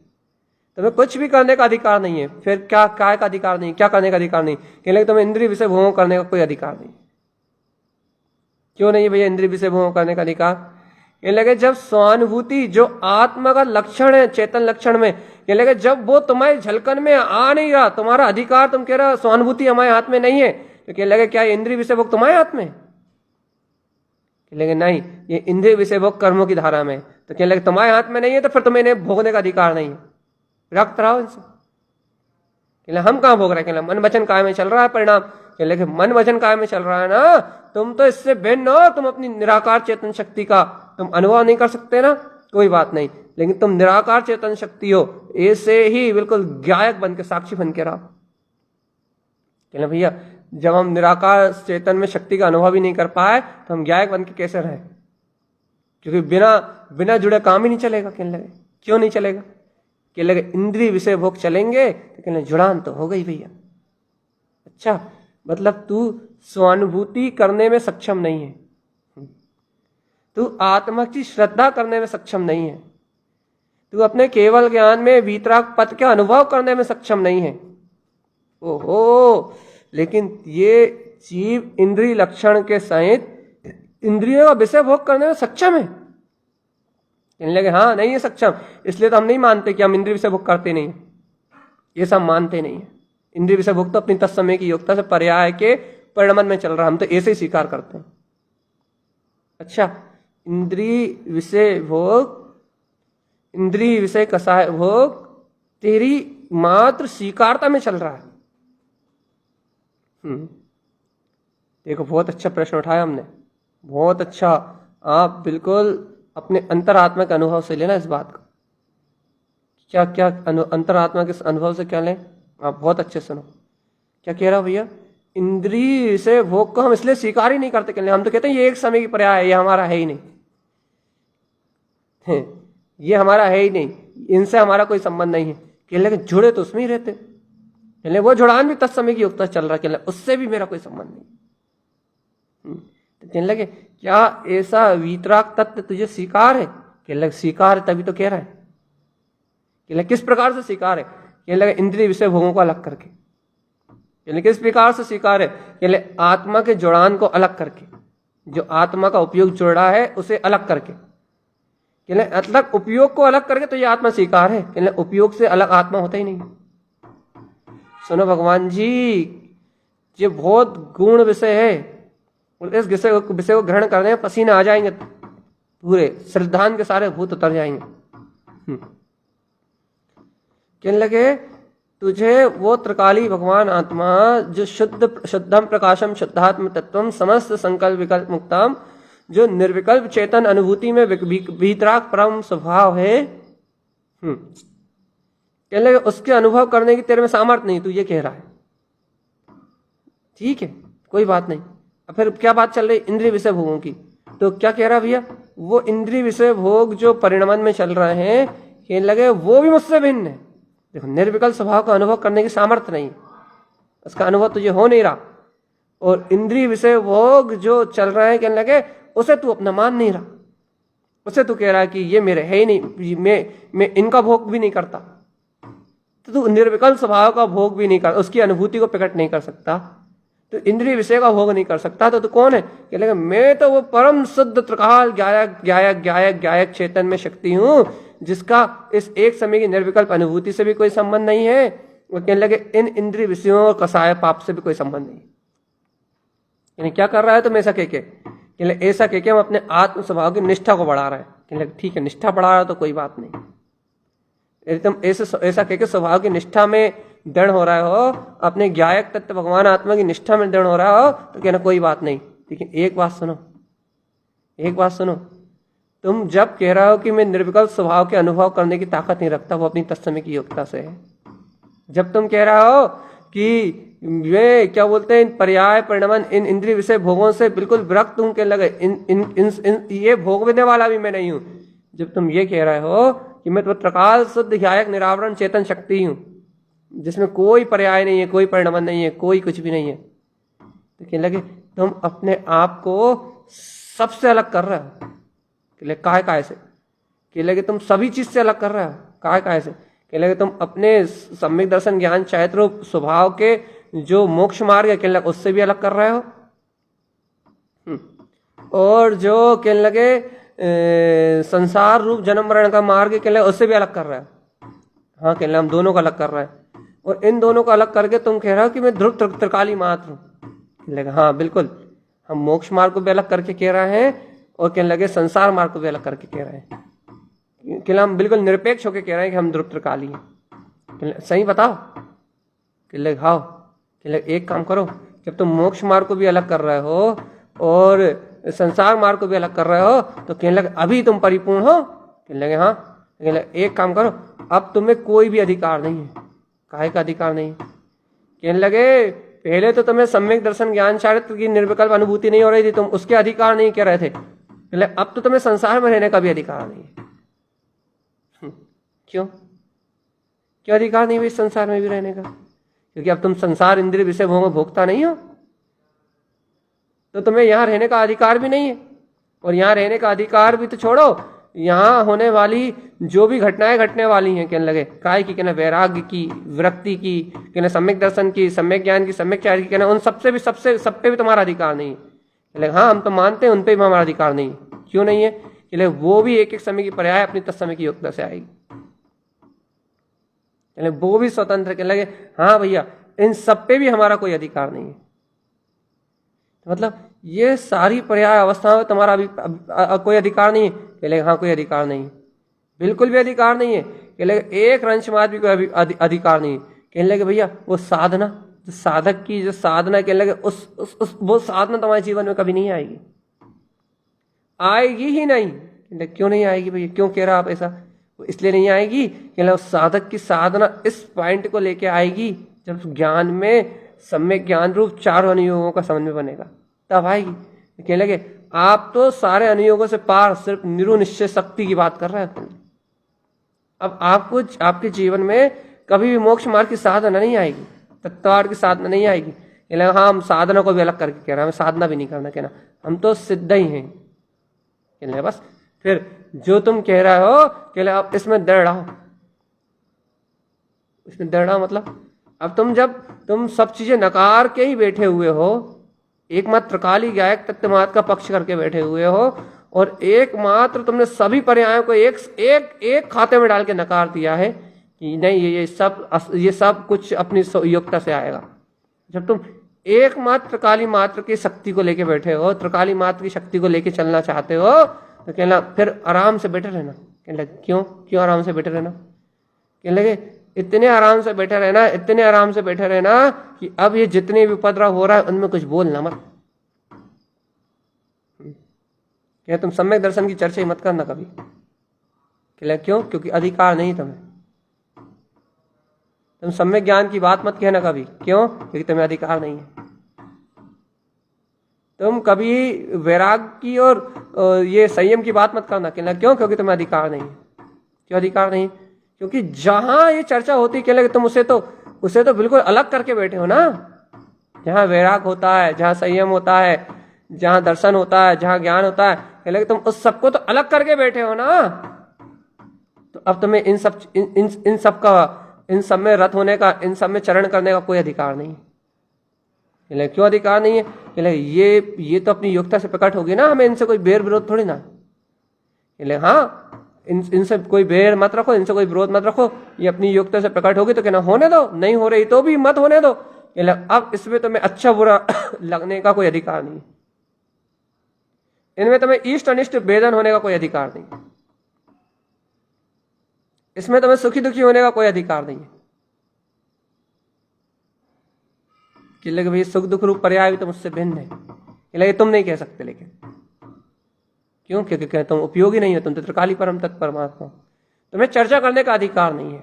Speaker 2: तुम्हें कुछ भी करने का अधिकार नहीं है। फिर क्या काय का अधिकार नहीं, क्या करने का अधिकार नहीं? कहने लगे तुम्हें इंद्रिय विषय भोग करने का कोई अधिकार नहीं। क्यों नहीं भैया इंद्रिय विषय भोग करने का अधिकार? कहने लगे जब स्वानुभूति जो आत्मा का लक्षण है, चेतन लक्षण में, कहने लगे जब वो तुम्हारे झलकन में आ नहीं रहा, तुम्हारा अधिकार, तुम कह रहे हो स्वानुभूति हमारे हाथ में नहीं है, तो कहने लगे क्या इंद्रिय विषय भोग तुम्हारे हाथ में? कहने लगे नहीं, ये इंद्रिय विषय भोग कर्मों की धारा में। तो कहने लगे तुम्हारे हाथ में नहीं है तो फिर तुम्हें इन्हें भोगने का अधिकार नहीं है, रक्त रहो इनसे। कहले हम कहाँ भोग रहे हैं? कहले मन वचन काय में चल रहा है परिणाम। कहले कि मन वचन काय में चल रहा है ना, तुम तो इससे भिन्न हो, तुम अपनी निराकार चेतन शक्ति का तुम अनुभव नहीं कर सकते ना, कोई बात नहीं, लेकिन तुम निराकार चेतन शक्ति हो, ऐसे ही बिल्कुल ज्ञायक बन के, साक्षी बन के रहो। कहले भैया जब हम निराकार चेतन में शक्ति का अनुभव ही नहीं कर पाए तो हम ज्ञायक बन के कैसे रहे? क्योंकि बिना जुड़े काम ही नहीं चलेगा। कहने लगे क्यों नहीं चलेगा? कहने लगे इंद्रिय विषय भोग चलेंगे तो कहने जुड़ान तो हो गई भैया। अच्छा मतलब तू स्वानुभूति करने में सक्षम नहीं है, तू आत्मा की श्रद्धा करने में सक्षम नहीं है, तू अपने केवल ज्ञान में वीतराग पद के अनुभव करने में सक्षम नहीं है। ओहो, लेकिन ये जीव इंद्रिय लक्षण के सहित इंद्रियों का विषय भोग करने में सक्षम है। कहने लगे हाँ नहीं है सक्षम, इसलिए तो हम नहीं मानते कि हम इंद्रिय विषय भोग करते नहीं, ये सब मानते नहीं है। इंद्रिय विषय भोग तो अपनी तत्समय की योग्यता से पर्याय के परिणमन में चल रहा, हम तो ऐसे ही स्वीकार करते हैं। अच्छा इंद्रिय विषय भोग, इंद्रिय विषय कसाय भोग तेरी मात्र स्वीकारता में चल रहा है। देखो बहुत अच्छा प्रश्न उठाया हमने, बहुत अच्छा। आप बिल्कुल अपने अंतरात्मा के अनुभव से लेना इस बात को। क्या क्या अंतरात्मा के अनुभव से क्या लें? आप बहुत अच्छे सुनो। क्या कह रहा भैया? इंद्रिय से भोग को हम इसलिए स्वीकार ही नहीं करते, कहने हम तो कहते हैं ये एक समय की पर्याय है, ये हमारा है ही नहीं, ये हमारा है ही नहीं, इनसे हमारा कोई संबंध नहीं है। कहने लगे जुड़े तो उसमें ही रहते, कहने वो जुड़ान भी तत्समय की योग्यता चल रहा है, कहने उससे भी मेरा कोई संबंध नहीं। तो कहने लगे क्या ऐसा वीतराग तत्व तुझे स्वीकार है? कहने लगे स्वीकार है तभी तो कह रहा है। कहने लगे किस प्रकार से स्वीकार है? कहने लगे इंद्रिय विषय भोगों को अलग करके। कहने लगे किस प्रकार से स्वीकार है? कहने लगे आत्मा के जुड़ान को अलग करके, जो आत्मा का उपयोग जुड़ रहा है उसे अलग करके। कहने मतलब उपयोग को अलग करके तो ये आत्मा स्वीकार है, कहने उपयोग से अलग आत्मा होता ही नहीं। सुनो भगवान जी, ये बहुत गुण विषय है, इस विषय को ग्रहण करने में पसीने आ जाएंगे, पूरे श्रद्धान के सारे भूत उतर जाएंगे। कहने लगे तुझे वो त्रिकाली भगवान आत्मा जो शुद्धम प्रकाशम शुद्धात्म तत्वम समस्त संकल्प विकल्प मुक्तम, जो निर्विकल्प चेतन अनुभूति में वीतराग परम स्वभाव है, कहने लगे उसके अनुभव करने की तेरे में सामर्थ्य नहीं, तू ये कह रहा है। ठीक है कोई बात नहीं। अब फिर क्या बात चल रही? इंद्रिय विषय भोगों की। तो क्या कह रहा भैया? वो इंद्रिय विषय भोग जो परिणमन में चल रहे हैं, कहने लगे वो भी मुझसे भिन्न है। देखो निर्विकल्प स्वभाव का अनुभव करने की सामर्थ्य नहीं, उसका अनुभव तुझे हो नहीं रहा, और इंद्रिय विषय भोग जो चल रहे हैं, कहने लगे उसे तू अपना मान नहीं रहा, उसे तू कह रहा है कि ये मेरे है ही नहीं, मैं इनका भोग भी नहीं करता। तो तू निर्विकल्प स्वभाव का भोग भी नहीं कर, उसकी अनुभूति को प्रकट नहीं कर सकता, तो इंद्रिय विषय का भोग नहीं कर सकता, तो तू कौन है? कह लेगा मैं तो वो परम शुद्ध त्रिकाल ज्ञायक चेतन में शक्ति हूं, जिसका इस एक समय की निर्विकल्प अनुभूति से भी कोई संबंध नहीं है। वो कहने लगे इन इंद्रिय विषयों और कसाय पाप से भी कोई संबंध नहीं। यानी क्या कर रहा है तुम ऐसा कह के, ऐसा कह के हम अपने आत्म स्वभाव की निष्ठा को बढ़ा रहे हैं। ठीक है, निष्ठा बढ़ा रहा है तो कोई बात नहीं, यदि तुम ऐसा कह के स्वभाव की निष्ठा में दृढ़ हो रहे हो, अपने ज्ञायक तत्व भगवान आत्मा की निष्ठा में दृढ़ हो रहा हो, तो कहना कोई बात नहीं। लेकिन एक बात सुनो, तुम जब कह रहे हो कि मैं निर्विकल्प स्वभाव के अनुभव करने की ताकत नहीं रखता, वो अपनी तत्समय की योग्यता से है। जब तुम कह रहे हो कि वे क्या बोलते हैं, इन पर्याय परिणमन, इन इंद्रिय विषय भोगों से बिल्कुल विरक्त हूं, कहने लगे इन ये भोगने वाला भी मैं नहीं हूं। जब तुम ये कह रहे हो कि मैं तो त्रिकाल शुद्ध ध्यायक निरावरण चेतन शक्ति हूं, जिसमें कोई पर्याय नहीं है, कोई परिणमन नहीं है, कोई कुछ भी नहीं है, तो कहने लगे तुम अपने आप को सबसे अलग कर रहे हो। काय से? कहने लगे तुम सभी चीज से अलग कर रहे हो। काय से? कहने लगे तुम अपने सम्यक दर्शन ज्ञान चारित्र रूप स्वभाव के जो मोक्ष मार्ग है, कहने लगे उससे भी अलग कर रहे हो। और जो कहने लगे संसार रूप जन्म मरण का मार्ग, कहने लगे उससे भी अलग कर रहे हो। हाँ, कहने लगे हम दोनों को अलग कर रहे हैं। और इन दोनों को अलग करके तुम कह रहे हो कि मैं ध्रुव त्रिकाली मात्र हूं। कहने लगे हाँ बिल्कुल, हम मोक्ष मार्ग को भी अलग करके कह रहे हैं, और कहने लगे संसार मार्ग को भी अलग करके कह रहे हैं। कहने हम बिल्कुल निरपेक्ष होकर कह रहे हैं कि हम ध्रुव त्रिकाली हैं। सही बताओ? कहने लगे हाँ। कहने लगे एक काम करो, जब तुम मोक्ष मार्ग को भी अलग कर रहे हो और संसार मार्ग को भी अलग कर रहे हो, तो कहने लगे अभी तुम परिपूर्ण हो। कहने लगे हाँ। कहने लगे एक काम करो, अब तुम्हें कोई भी अधिकार नहीं है। काहे का अधिकार नहीं? कहने लगे पहले तो तुम्हें सम्यक दर्शन ज्ञान चारित्र की निर्विकल्प अनुभूति नहीं हो रही थी, तुम उसके अधिकार नहीं कह रहे थे। कहने लगे अब तो तुम्हें संसार में रहने का भी अधिकार नहीं है। क्यों अधिकार नहीं है इस संसार में भी रहने का? क्योंकि अब तुम संसार इंद्रिय विषय भोगता नहीं हो, तो तुम्हें यहां रहने का अधिकार भी नहीं है। और यहां रहने का अधिकार भी तो छोड़ो, यहां होने वाली जो भी घटनाएं घटने वाली हैं, कहने लगे काय की, कहना वैराग्य की, विरक्ति की, कहना सम्यक दर्शन की, सम्यक ज्ञान की, सम्यक चारित्र की, कहना उन सब पे भी तुम्हारा अधिकार नहीं है। कहने लगे हाँ हम तो मानते हैं उन पे भी हमारा अधिकार नहीं है। क्यों नहीं है? कहने लगे वो भी एक एक समय की पर्याय अपनी तत्समय की योग्यता से आएगी। वो भी स्वतंत्र। कहने लगे हाँ भैया इन सब पे भी हमारा कोई अधिकार नहीं है। मतलब ये सारी पर्याय अवस्थाओं में तुम्हारा अभी कोई अधिकार नहीं है? कहने लगे हाँ कोई अधिकार नहीं है, बिल्कुल भी अधिकार नहीं है। कहने लगे एक रंश मात्र भी कोई अधिकार नहीं है। कहने लगे भैया वो साधना, जो साधक की जो साधना, कहने लगे उस वो साधना तुम्हारे जीवन में कभी नहीं आएगी, आएगी ही नहीं। क्यों नहीं आएगी भैया? क्यों कह रहा आप ऐसा? इसलिए नहीं आएगी कि साधक की साधना इस पॉइंट को लेके आएगी जब ज्ञान में सम्यक ज्ञान रूप चारों अनुयोगों का समन्वय बनेगा, तब आएगी। कहने लगे आप तो सारे अनुयोगों से पार सिर्फ निरुनिश्चय शक्ति की बात कर रहे हैं। अब आपको आपके जीवन में कभी भी मोक्ष मार्ग की साधना नहीं आएगी, तत्वार्थ की साधना नहीं आएगी। कहने लगे हाँ हम साधना को भी अलग करके कह रहे हैं, हमें साधना भी नहीं करना, कहना हम तो सिद्ध ही हैं। कहने लगे बस फिर जो तुम कह रहे हो, कह रहे आप इसमें दृढ़ रहो। इसमें दृढ़ मतलब अब तुम सब चीजें नकार के ही बैठे हुए हो, एकमात्र काली गायक तत्वमात्र का पक्ष करके बैठे हुए हो, और एकमात्र तुमने सभी पर्यायों को एक खाते में डाल के नकार दिया है कि नहीं ये सब कुछ अपनी योग्यता से आएगा। जब तुम एकमात्र काली मात्र की शक्ति को लेके बैठे हो, त्रिकाली मात्र की शक्ति को लेके चलना चाहते हो, तो कहना फिर आराम से बैठे रहना। कहने लगे क्यों आराम से बैठे रहना? कहने लगे इतने आराम से बैठे रहना कि अब ये जितने भी उपद्रव हो रहा है उनमें कुछ बोलना मत। क्या तुम सम्यक दर्शन की चर्चा ही मत करना कभी। कहने लगे क्यों? क्योंकि अधिकार नहीं तुम्हें। तुम सम्यक ज्ञान की बात मत कहना कभी। क्यों? क्योंकि तुम्हें अधिकार नहीं है। तुम कभी वैराग की और ये संयम की बात मत करना। कहना क्यों? क्योंकि तुम्हें अधिकार नहीं है। क्यों अधिकार नहीं? क्योंकि जहां ये चर्चा होती, कहने लगे तुम उसे तो बिल्कुल अलग करके बैठे हो ना। जहां वैराग होता है, जहां संयम होता है, जहां दर्शन होता है, जहां ज्ञान होता है, कहने लगे तुम उस सबको तो अलग करके बैठे हो ना। तो अब तुम्हें इन सब में रत होने का, इन सब में चरण करने का कोई अधिकार नहीं है। क्यों अधिकार नहीं है? कहले ये तो अपनी योग्यता से प्रकट होगी ना, हमें इनसे कोई बैर विरोध थोड़ी ना। कहले हाँ इनसे कोई बैर मत रखो, इनसे कोई विरोध मत रखो, ये अपनी योग्यता से प्रकट होगी तो कहना होने दो, नहीं हो रही तो भी मत होने दो। अब इसमें तुम्हें अच्छा बुरा लगने का कोई अधिकार नहीं, इनमें तुम्हें इष्ट अनिष्ट भेदन होने का कोई अधिकार नहीं, इसमें तुम्हें सुखी दुखी होने का कोई अधिकार नहीं है। कि लगे भाई सुख दुख रूप पर्याय भी तो मुझसे भिन्न है, कि लगे तुम नहीं कह सकते, लेकिन क्यों? क्योंकि तुम उपयोगी नहीं हो, तुम तो त्रिकाली परम तत्व परमात्मा, तुम्हें चर्चा करने का अधिकार नहीं है,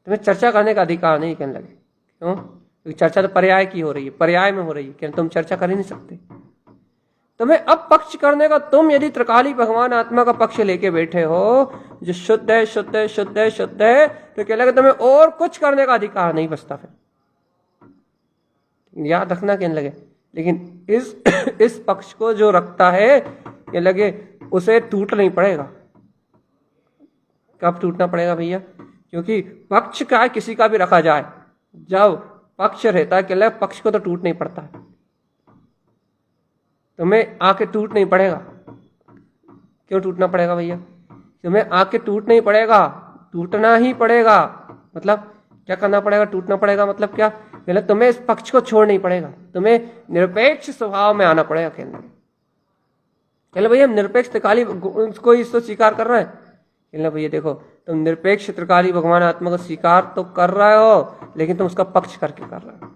Speaker 2: तुम्हें चर्चा करने का अधिकार नहीं कहने लगे। क्यों? क्योंकि चर्चा तो पर्याय की हो रही है, पर्याय में हो रही है, कि तुम चर्चा कर ही नहीं सकते। तुम्हें अब पक्ष करने का, तुम यदि त्रिकाली भगवान आत्मा का पक्ष लेके बैठे हो जो शुद्ध है शुद्ध है शुद्ध है शुद्ध है, तो क्या लगे तुम्हें और कुछ करने का अधिकार नहीं बचता। फिर याद रखना कहने लगे, लेकिन इस पक्ष को जो रखता है क्या लगे उसे टूट नहीं पड़ेगा। कब टूटना पड़ेगा भैया? क्योंकि पक्ष का किसी का भी रखा जाए, जब पक्ष रहता है क्या पक्ष को तो टूट नहीं पड़ता है, तुम्हें आके टूट नहीं पड़ेगा। क्यों टूटना पड़ेगा भैया? तुम्हें आके टूट नहीं पड़ेगा, टूटना ही पड़ेगा। मतलब क्या करना पड़ेगा? टूटना पड़ेगा मतलब क्या? मतलब तुम्हें इस पक्ष को छोड़ नहीं पड़ेगा, तुम्हें निरपेक्ष स्वभाव में आना पड़ेगा। कहना भैया हम निरपेक्ष त्रिकाली को इसको स्वीकार कर रहे हैं। कहना भैया देखो तुम निरपेक्ष त्रिकाली भगवान आत्मा को स्वीकार तो कर रहे हो, लेकिन तुम उसका पक्ष करके कर रहे हो।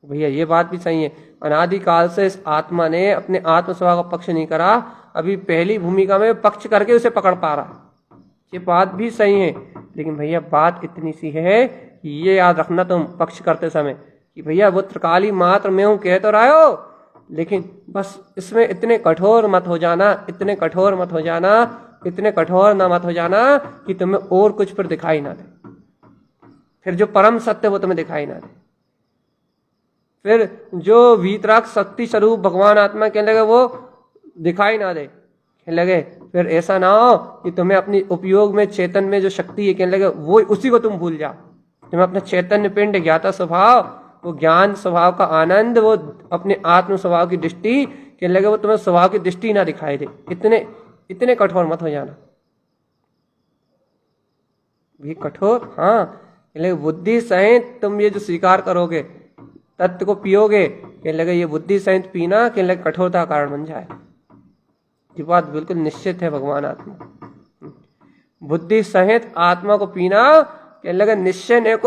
Speaker 2: भैया ये बात भी सही है, अनादिकाल से इस आत्मा ने अपने आत्म स्वभाव का पक्ष नहीं करा, अभी पहली भूमिका में पक्ष करके उसे पकड़ पा रहा। ये बात भी सही है, लेकिन भैया बात इतनी सी है कि ये याद रखना तुम पक्ष करते समय कि भैया वो त्रिकाली मात्र में हूं कह तो रहे हो, लेकिन बस इसमें इतने कठोर मत हो जाना, इतने कठोर मत हो जाना, इतने कठोर ना मत हो जाना कि तुम्हें और कुछ पर दिखाई ना दे, फिर जो परम सत्य वो तुम्हें दिखाई ना दे, फिर जो वीतराग शक्ति स्वरूप भगवान आत्मा कहने लगे वो दिखाई ना दे। कहने लगे फिर ऐसा ना हो कि तुम्हें अपनी उपयोग में चेतन में जो शक्ति है कहने लगे वो उसी को तुम भूल जाओ। तुम्हें अपना चैतन्य पिंड ज्ञाता स्वभाव, वो ज्ञान स्वभाव का आनंद, वो अपने आत्म स्वभाव की दृष्टि कहने लगे वो तुम्हें स्वभाव की दृष्टि ना दिखाई दे। इतने कठोर मत हो जाना। भी कठोर हाँ, कहने लगे बुद्धि सहित तुम ये जो स्वीकार करोगे, तत्व को पियोगे, कहने लगे ये बुद्धि सहित पीना कहने लगे कठोरता का कारण बन जाए। ये बात बिल्कुल निश्चित है। भगवान आत्मा बुद्धि सहित आत्मा को पीना कहने लगे निश्चय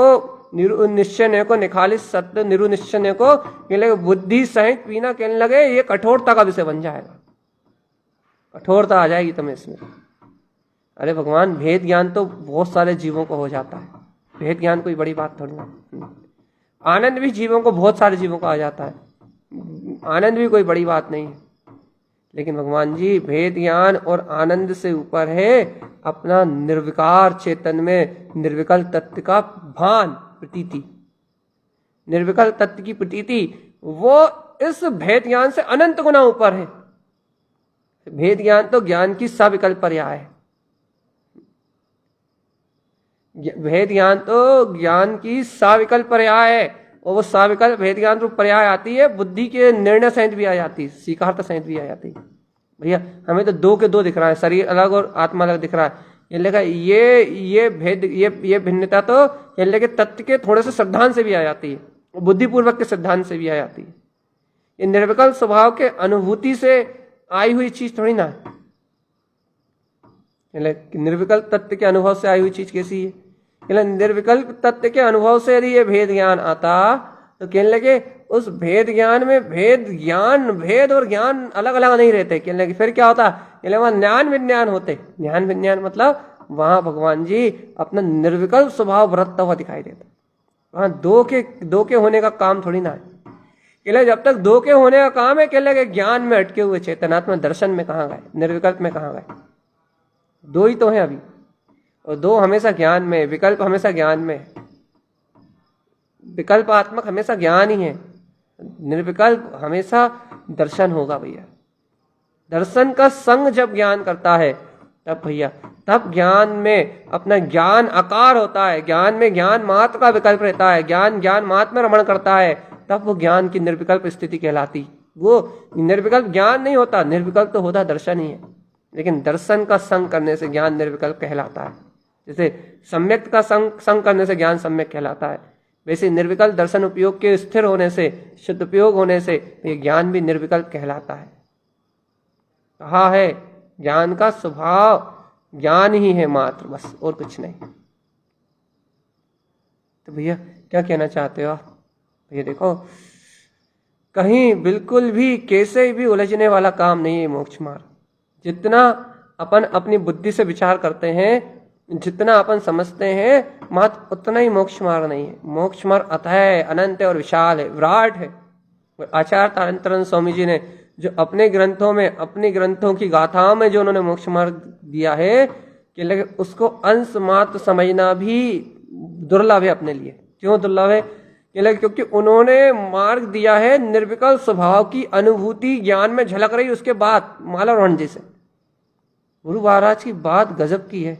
Speaker 2: को निखालित सत्य निरुनिश्चय को कहने लगे बुद्धि सहित पीना कहने लगे ये कठोरता का विषय बन जाएगा, कठोरता आ जाएगी तुम्हें इसमें। अरे भगवान भेद ज्ञान तो बहुत सारे जीवों को हो जाता है, भेद ज्ञान कोई बड़ी बात थोड़ी ना। आनंद भी जीवों को, बहुत सारे जीवों को आ जाता है, आनंद भी कोई बड़ी बात नहीं है। लेकिन भगवान जी भेद ज्ञान और आनंद से ऊपर है अपना निर्विकार चेतन में निर्विकल तत्व का भान, प्रतीति, निर्विकल तत्व की प्रतीति, वो इस भेद ज्ञान से अनंत गुना ऊपर है। भेद ज्ञान तो ज्ञान की सविकल्प पर्याय है, भेद ज्ञान तो ज्ञान की सविकल्प पर्याय है, और वो सविकल्प भेद ज्ञान रूप पर्याय आती है बुद्धि के निर्णय सहित भी आ जाती है, स्वीकारता सहित भी आ जाती है। भैया हमें तो दो के दो दिख रहा है, शरीर अलग और आत्मा अलग दिख रहा है। ये लेगा ये भेद ये भिन्नता तो ये लेके तत्व के थोड़े से सिद्धांत से भी आ जाती है, बुद्धिपूर्वक के सिद्धांत से भी आ जाती है। ये निर्विकल्प स्वभाव के अनुभूति से आई हुई चीज थोड़ी ना है। निर्विकल्प तत्व के अनुभव से आई हुई चीज कैसी है? निर्विकल्प तत्व के अनुभव से यदि ये भेद ज्ञान आता तो कहने लगे उस भेद ज्ञान में भेद और ज्ञान अलग अलग नहीं रहते। कहने लगे फिर क्या होता? वहां ज्ञान विज्ञान होते। ज्ञान विज्ञान मतलब वहां भगवान जी अपना निर्विकल्प स्वभाव बरतता हुआ दिखाई देता। वहां दो के होने का काम थोड़ी ना है। कहले जब तक दो के होने का काम है, कहने लगे ज्ञान में अटके हुए चेतनात्मा दर्शन में कहाँ गए, निर्विकल्प में कहाँ गए? दो ही तो है अभी, और दो हमेशा ज्ञान में, विकल्प हमेशा ज्ञान में, विकल्पात्मक हमेशा ज्ञान ही है, निर्विकल्प हमेशा दर्शन होगा भैया। दर्शन का संग जब ज्ञान करता है तब भैया, तब ज्ञान में अपना ज्ञान आकार होता है, ज्ञान में ज्ञान मात्र का विकल्प रहता है, ज्ञान मात्र में रमण करता है, तब वो ज्ञान की निर्विकल्प स्थिति कहलाती। वो निर्विकल्प ज्ञान नहीं होता, निर्विकल्प तो होता दर्शन ही है, लेकिन दर्शन का संग करने से ज्ञान निर्विकल्प कहलाता है। जैसे सम्यक का संग करने से ज्ञान सम्यक कहलाता है, वैसे निर्विकल्प दर्शन उपयोग के स्थिर होने से, शुद्ध उपयोग होने से ये ज्ञान भी निर्विकल्प कहलाता है। कहा है ज्ञान का स्वभाव ज्ञान ही है मात्र, बस और कुछ नहीं। तो भैया क्या कहना चाहते हो आप? भैया देखो, कहीं बिल्कुल भी कैसे भी उलझने वाला काम नहीं है मोक्ष मार्ग। जितना अपन अपनी बुद्धि से विचार करते हैं, जितना अपन समझते हैं, मात्र उतना ही मोक्ष मार्ग नहीं है। मोक्ष मार्ग अतः है, अनंत और विशाल है, विराट है। आचार्य तारतरन स्वामी जी ने जो अपने ग्रंथों में, अपनी ग्रंथों की गाथाओं में जो उन्होंने मोक्ष मार्ग दिया है, कि लगे उसको अंश मात्र समझना भी दुर्लभ है अपने लिए। क्यों दुर्लभ है? क्योंकि उन्होंने मार्ग दिया है निर्विकल्प स्वभाव की अनुभूति ज्ञान में झलक रही उसके बाद मालावरण जी से। गुरु महाराज की बात गजब की है।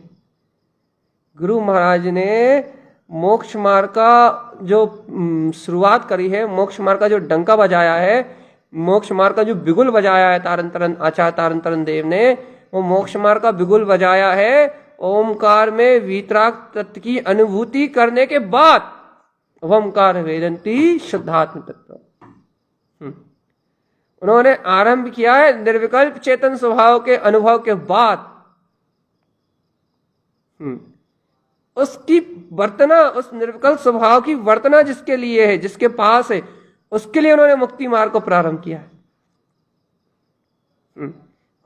Speaker 2: गुरु महाराज ने मोक्ष मार्ग का जो शुरुआत करी है, मोक्ष मार्ग का जो डंका बजाया है, मोक्ष मार्ग का जो बिगुल बजाया है तारतरन आचार्य तारतरन देव ने, वो मोक्ष मार्ग का बिगुल बजाया है ओमकार में वीतराग तत्व की अनुभूति करने के बाद। ओमकार वेदंती शुद्धात्म तत्व उन्होंने आरंभ किया है निर्विकल्प चेतन स्वभाव के अनुभव के बाद। उसकी वर्तना, उस निर्विकल्प स्वभाव की वर्तना जिसके लिए है, जिसके पास है, उसके लिए उन्होंने मुक्ति मार्ग को प्रारंभ किया है।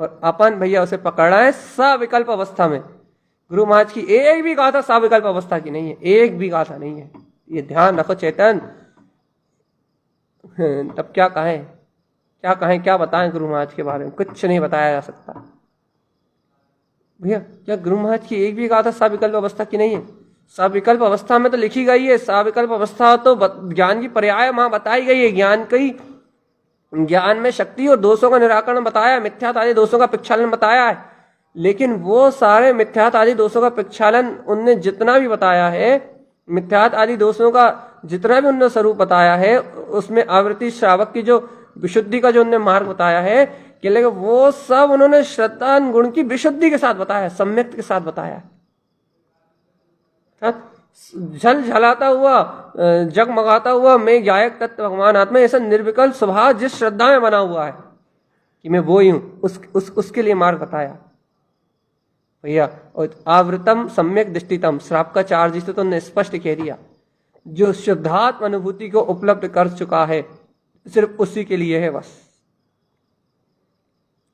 Speaker 2: और अपन भैया उसे पकड़ा है सविकल्प अवस्था में। गुरु महाराज की एक भी गाथा सविकल्प अवस्था की नहीं है, एक भी गाथा नहीं है। ये ध्यान रखो चेतन। तब क्या कहें, क्या कहें, क्या बताएं गुरु महाराज के बारे में? कुछ नहीं बताया जा सकता भैया। क्या गुरु महाराज की एक भी गाथा सविकल्प अवस्था की नहीं है? सविकल्प अवस्था में तो लिखी गई है। सविकल्प अवस्था तो ज्ञान की पर्याय वहां बताई गई है। ज्ञान में शक्ति और दोषों का निराकरण बताया, मिथ्यात्व आदि दोषों का प्रक्षालन बताया है। लेकिन वो सारे मिथ्यात्व आदि दोषों का प्रक्षालन उनने जितना भी बताया है, मिथ्यात्व आदि दोषों का जितना भी उन्होंने स्वरूप बताया है, उसमें आवृत्ति श्रावक की जो विशुद्धि का जो उन्होंने मार्ग बताया है, कि लेकिन वो सब उन्होंने श्रद्धा गुण की विशुद्धि के साथ बताया, सम्यक के साथ बताया। झल झलाता हुआ, जगमगाता हुआ मैं गायक तत्व भगवान आत्मा, ऐसा निर्विकल्प स्वभाव जिस श्रद्धा में बना हुआ है कि मैं वो ही हूं, उसके लिए मार्ग बताया भैया। और आवृतम सम्यक दृष्टितम, श्राप का 4 जिसे तो स्पष्ट कह दिया। जो शुद्धात्म अनुभूति को उपलब्ध कर चुका है, सिर्फ उसी के लिए है बस।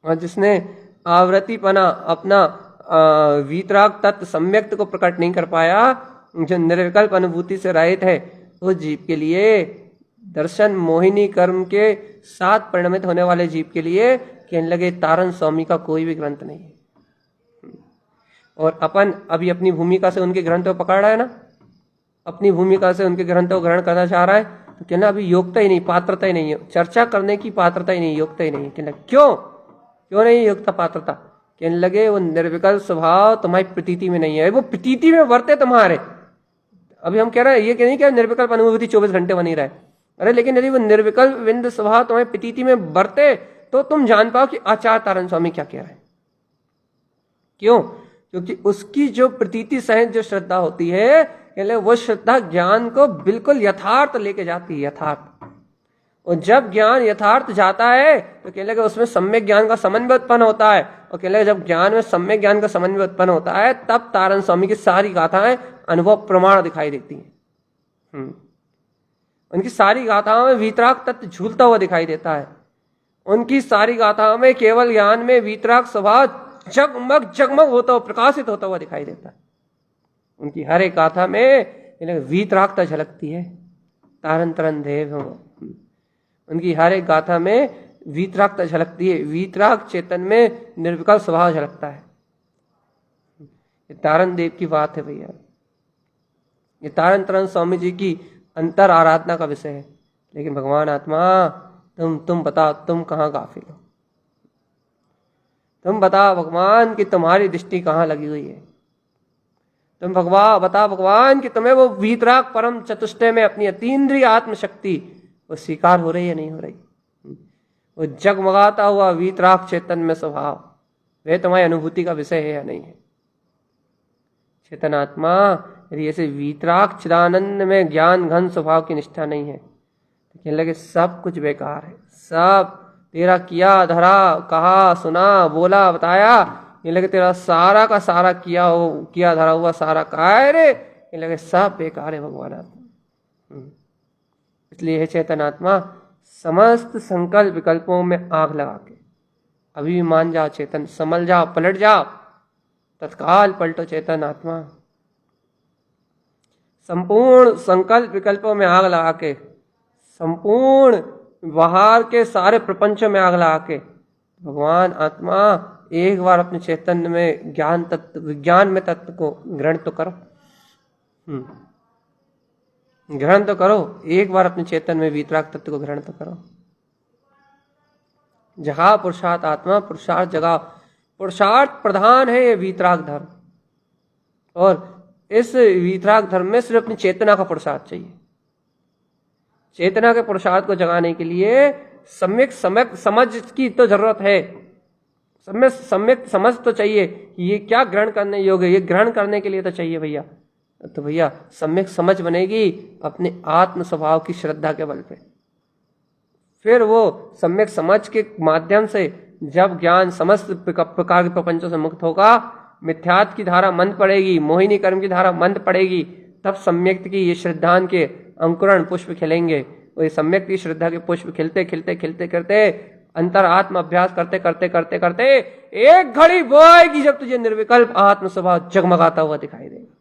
Speaker 2: और जिसने आवृत्तिपना अपना वीतराग तत्व सम्यक्त को प्रकट नहीं कर पाया, जो निर्विकल्प अनुभूति से रहित है, उस जीव के लिए दर्शन मोहिनी कर्म के साथ परिणमित होने वाले जीव के लिए कहने लगे तारन स्वामी का कोई भी ग्रंथ नहीं है। और अपन अभी अपनी भूमिका से उनके ग्रंथों को पकड़ रहा है ना, अपनी भूमिका से उनके ग्रंथों को ग्रहण करना चाह रहा है, तो कहना अभी योग्यता ही नहीं, पात्रता ही नहीं है, चर्चा करने की पात्रता ही नहीं, योग्यता ही नहीं है। कहना क्यों नहीं योग्यता पात्रता? कहने लगे वो निर्विकल्प स्वभाव तुम्हारी प्रतीति में नहीं है, वो प्रतीति में वर्ते तुम्हारे। अभी हम कह रहे हैं ये नहीं क्या निर्विकल्प अनुभूति 24 घंटे बनी रहे, अरे लेकिन यदि वो निर्विकल्प विंद स्वभाव तुम्हारी प्रतीति में बरते तो तुम जान पाओ कि आचार्य तारण स्वामी क्या कह रहे हैं। क्यों? क्योंकि उसकी जो प्रतीति सहित जो श्रद्धा होती है, कहले वो श्रद्धा ज्ञान को बिल्कुल यथार्थ लेके जाती है, यथार्थ। और जब ज्ञान यथार्थ जाता है तो कहले उसमें सम्यक ज्ञान का समन्वय उत्पन्न होता है। और कहले जब ज्ञान में सम्यक ज्ञान का समन्वय उत्पन्न होता है, तब तारण स्वामी की सारी गाथाएं अनुभव प्रमाण दिखाई देती हैं। उनकी सारी गाथाओं में वीतराग तत्व झूलता हुआ दिखाई देता है। उनकी सारी गाथाओं में केवल ज्ञान में वीतराग स्वभाव जगमग जगमग होता हुआ, प्रकाशित होता हुआ दिखाई देता है। उनकी हर एक गाथा में वीतरागता झलकती है। तारण तरन देव उनकी हर एक गाथा में वीतरागता झलकती है। वीतराग चेतन में निर्विकल्प स्वभाव झलकता है। ये तारण देव की बात है भैया। ये तारण तरन स्वामी जी की अंतर आराधना का विषय है। लेकिन भगवान आत्मा तुम बताओ, तुम कहाँ गाफिल हो? तुम बताओ भगवान कि तुम्हारी दृष्टि कहाँ लगी हुई है? तुम बताओ भगवान कि तुम्हें वो वीतराग परम चतुष्टय में अपनी अतीन्द्रिय आत्मशक्ति वो स्वीकार हो रही है, नहीं हो रही? वो जगमगाता हुआ वीतराग चेतन में स्वभाव, वे तुम्हारी अनुभूति का विषय है या नहीं है? चेतन आत्मा यदि ऐसे वीतराग चिदानंद में ज्ञान घन स्वभाव की निष्ठा नहीं है तो कहने लगे सब कुछ बेकार है, सब तेरा किया धरा कहा सुना बोला बताया, ये लगे तेरा सारा का सारा किया धरा हुआ सारा काय रे, ये लगे सब बेकार है भगवान आत्मा। इसलिए है चेतन आत्मा समस्त संकल्प विकल्पों में आग लगा के अभी भी मान जाओ चेतन, संभल जाओ, पलट जाओ, तत्काल पलटो चेतन आत्मा। संपूर्ण संकल्प विकल्पों में आग लगा के, संपूर्ण बाहर के सारे प्रपंचों में आग लगा के भगवान आत्मा एक बार अपने चैतन्य में ज्ञान तत्व विज्ञान में तत्व को ग्रहण तो करो, ग्रहण तो करो, एक बार अपने चैतन्य में वीतराग तत्व को ग्रहण तो करो। जहाँ पुरुषार्थ आत्मा पुरुषार्थ जगह, पुरुषार्थ प्रधान है ये वीतराग धर्म, और इस वीतराग धर्म में सिर्फ अपनी चेतना का पुरुषार्थ चाहिए। चेतना के पुरुषार्थ को जगाने के लिए सम्यक समझ की तो जरूरत है, सम्यक समझ तो चाहिए कि ये क्या ग्रहण करने योग्य है, ये ग्रहण करने के लिए तो चाहिए भैया। तो भैया सम्यक समझ बनेगी अपने आत्म स्वभाव की श्रद्धा के बल पे। फिर वो सम्यक समझ के माध्यम से जब ज्ञान समस्त प्रकार के प्रपंचों से मुक्त होगा, मिथ्यात्व की धारा मंद पड़ेगी, मोहिनी कर्म की धारा मंद पड़ेगी, तब सम्यक की ये श्रद्धान के अंकुरण पुष्प खिलेंगे। और ये सम्यक की श्रद्धा के पुष्प खिलते खिलते खिलते खिलते अंतर आत्म अभ्यास करते करते करते करते एक घड़ी वो आएगी जब तुझे निर्विकल्प आत्म स्वभाव जगमगाता हुआ दिखाई देगा।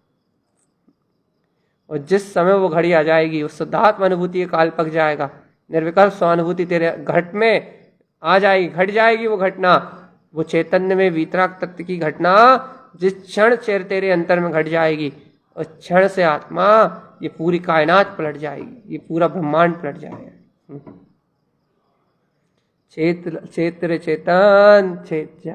Speaker 2: और जिस समय वो घड़ी आ जाएगी उस शुद्धात्म अनुभूति का काल पक जाएगा, निर्विकल्प स्वानुभूति तेरे घट में आ जाएगी, घट जाएगी वो घटना, वो चैतन्य में वीतराग तत्व की घटना जिस क्षण तेरे अंतर में घट जाएगी, उस क्षण से आत्मा ये पूरी कायनात पलट जाएगी, ये पूरा ब्रह्मांड पलट जाएगा। क्षेत्र चेतन चेत जा,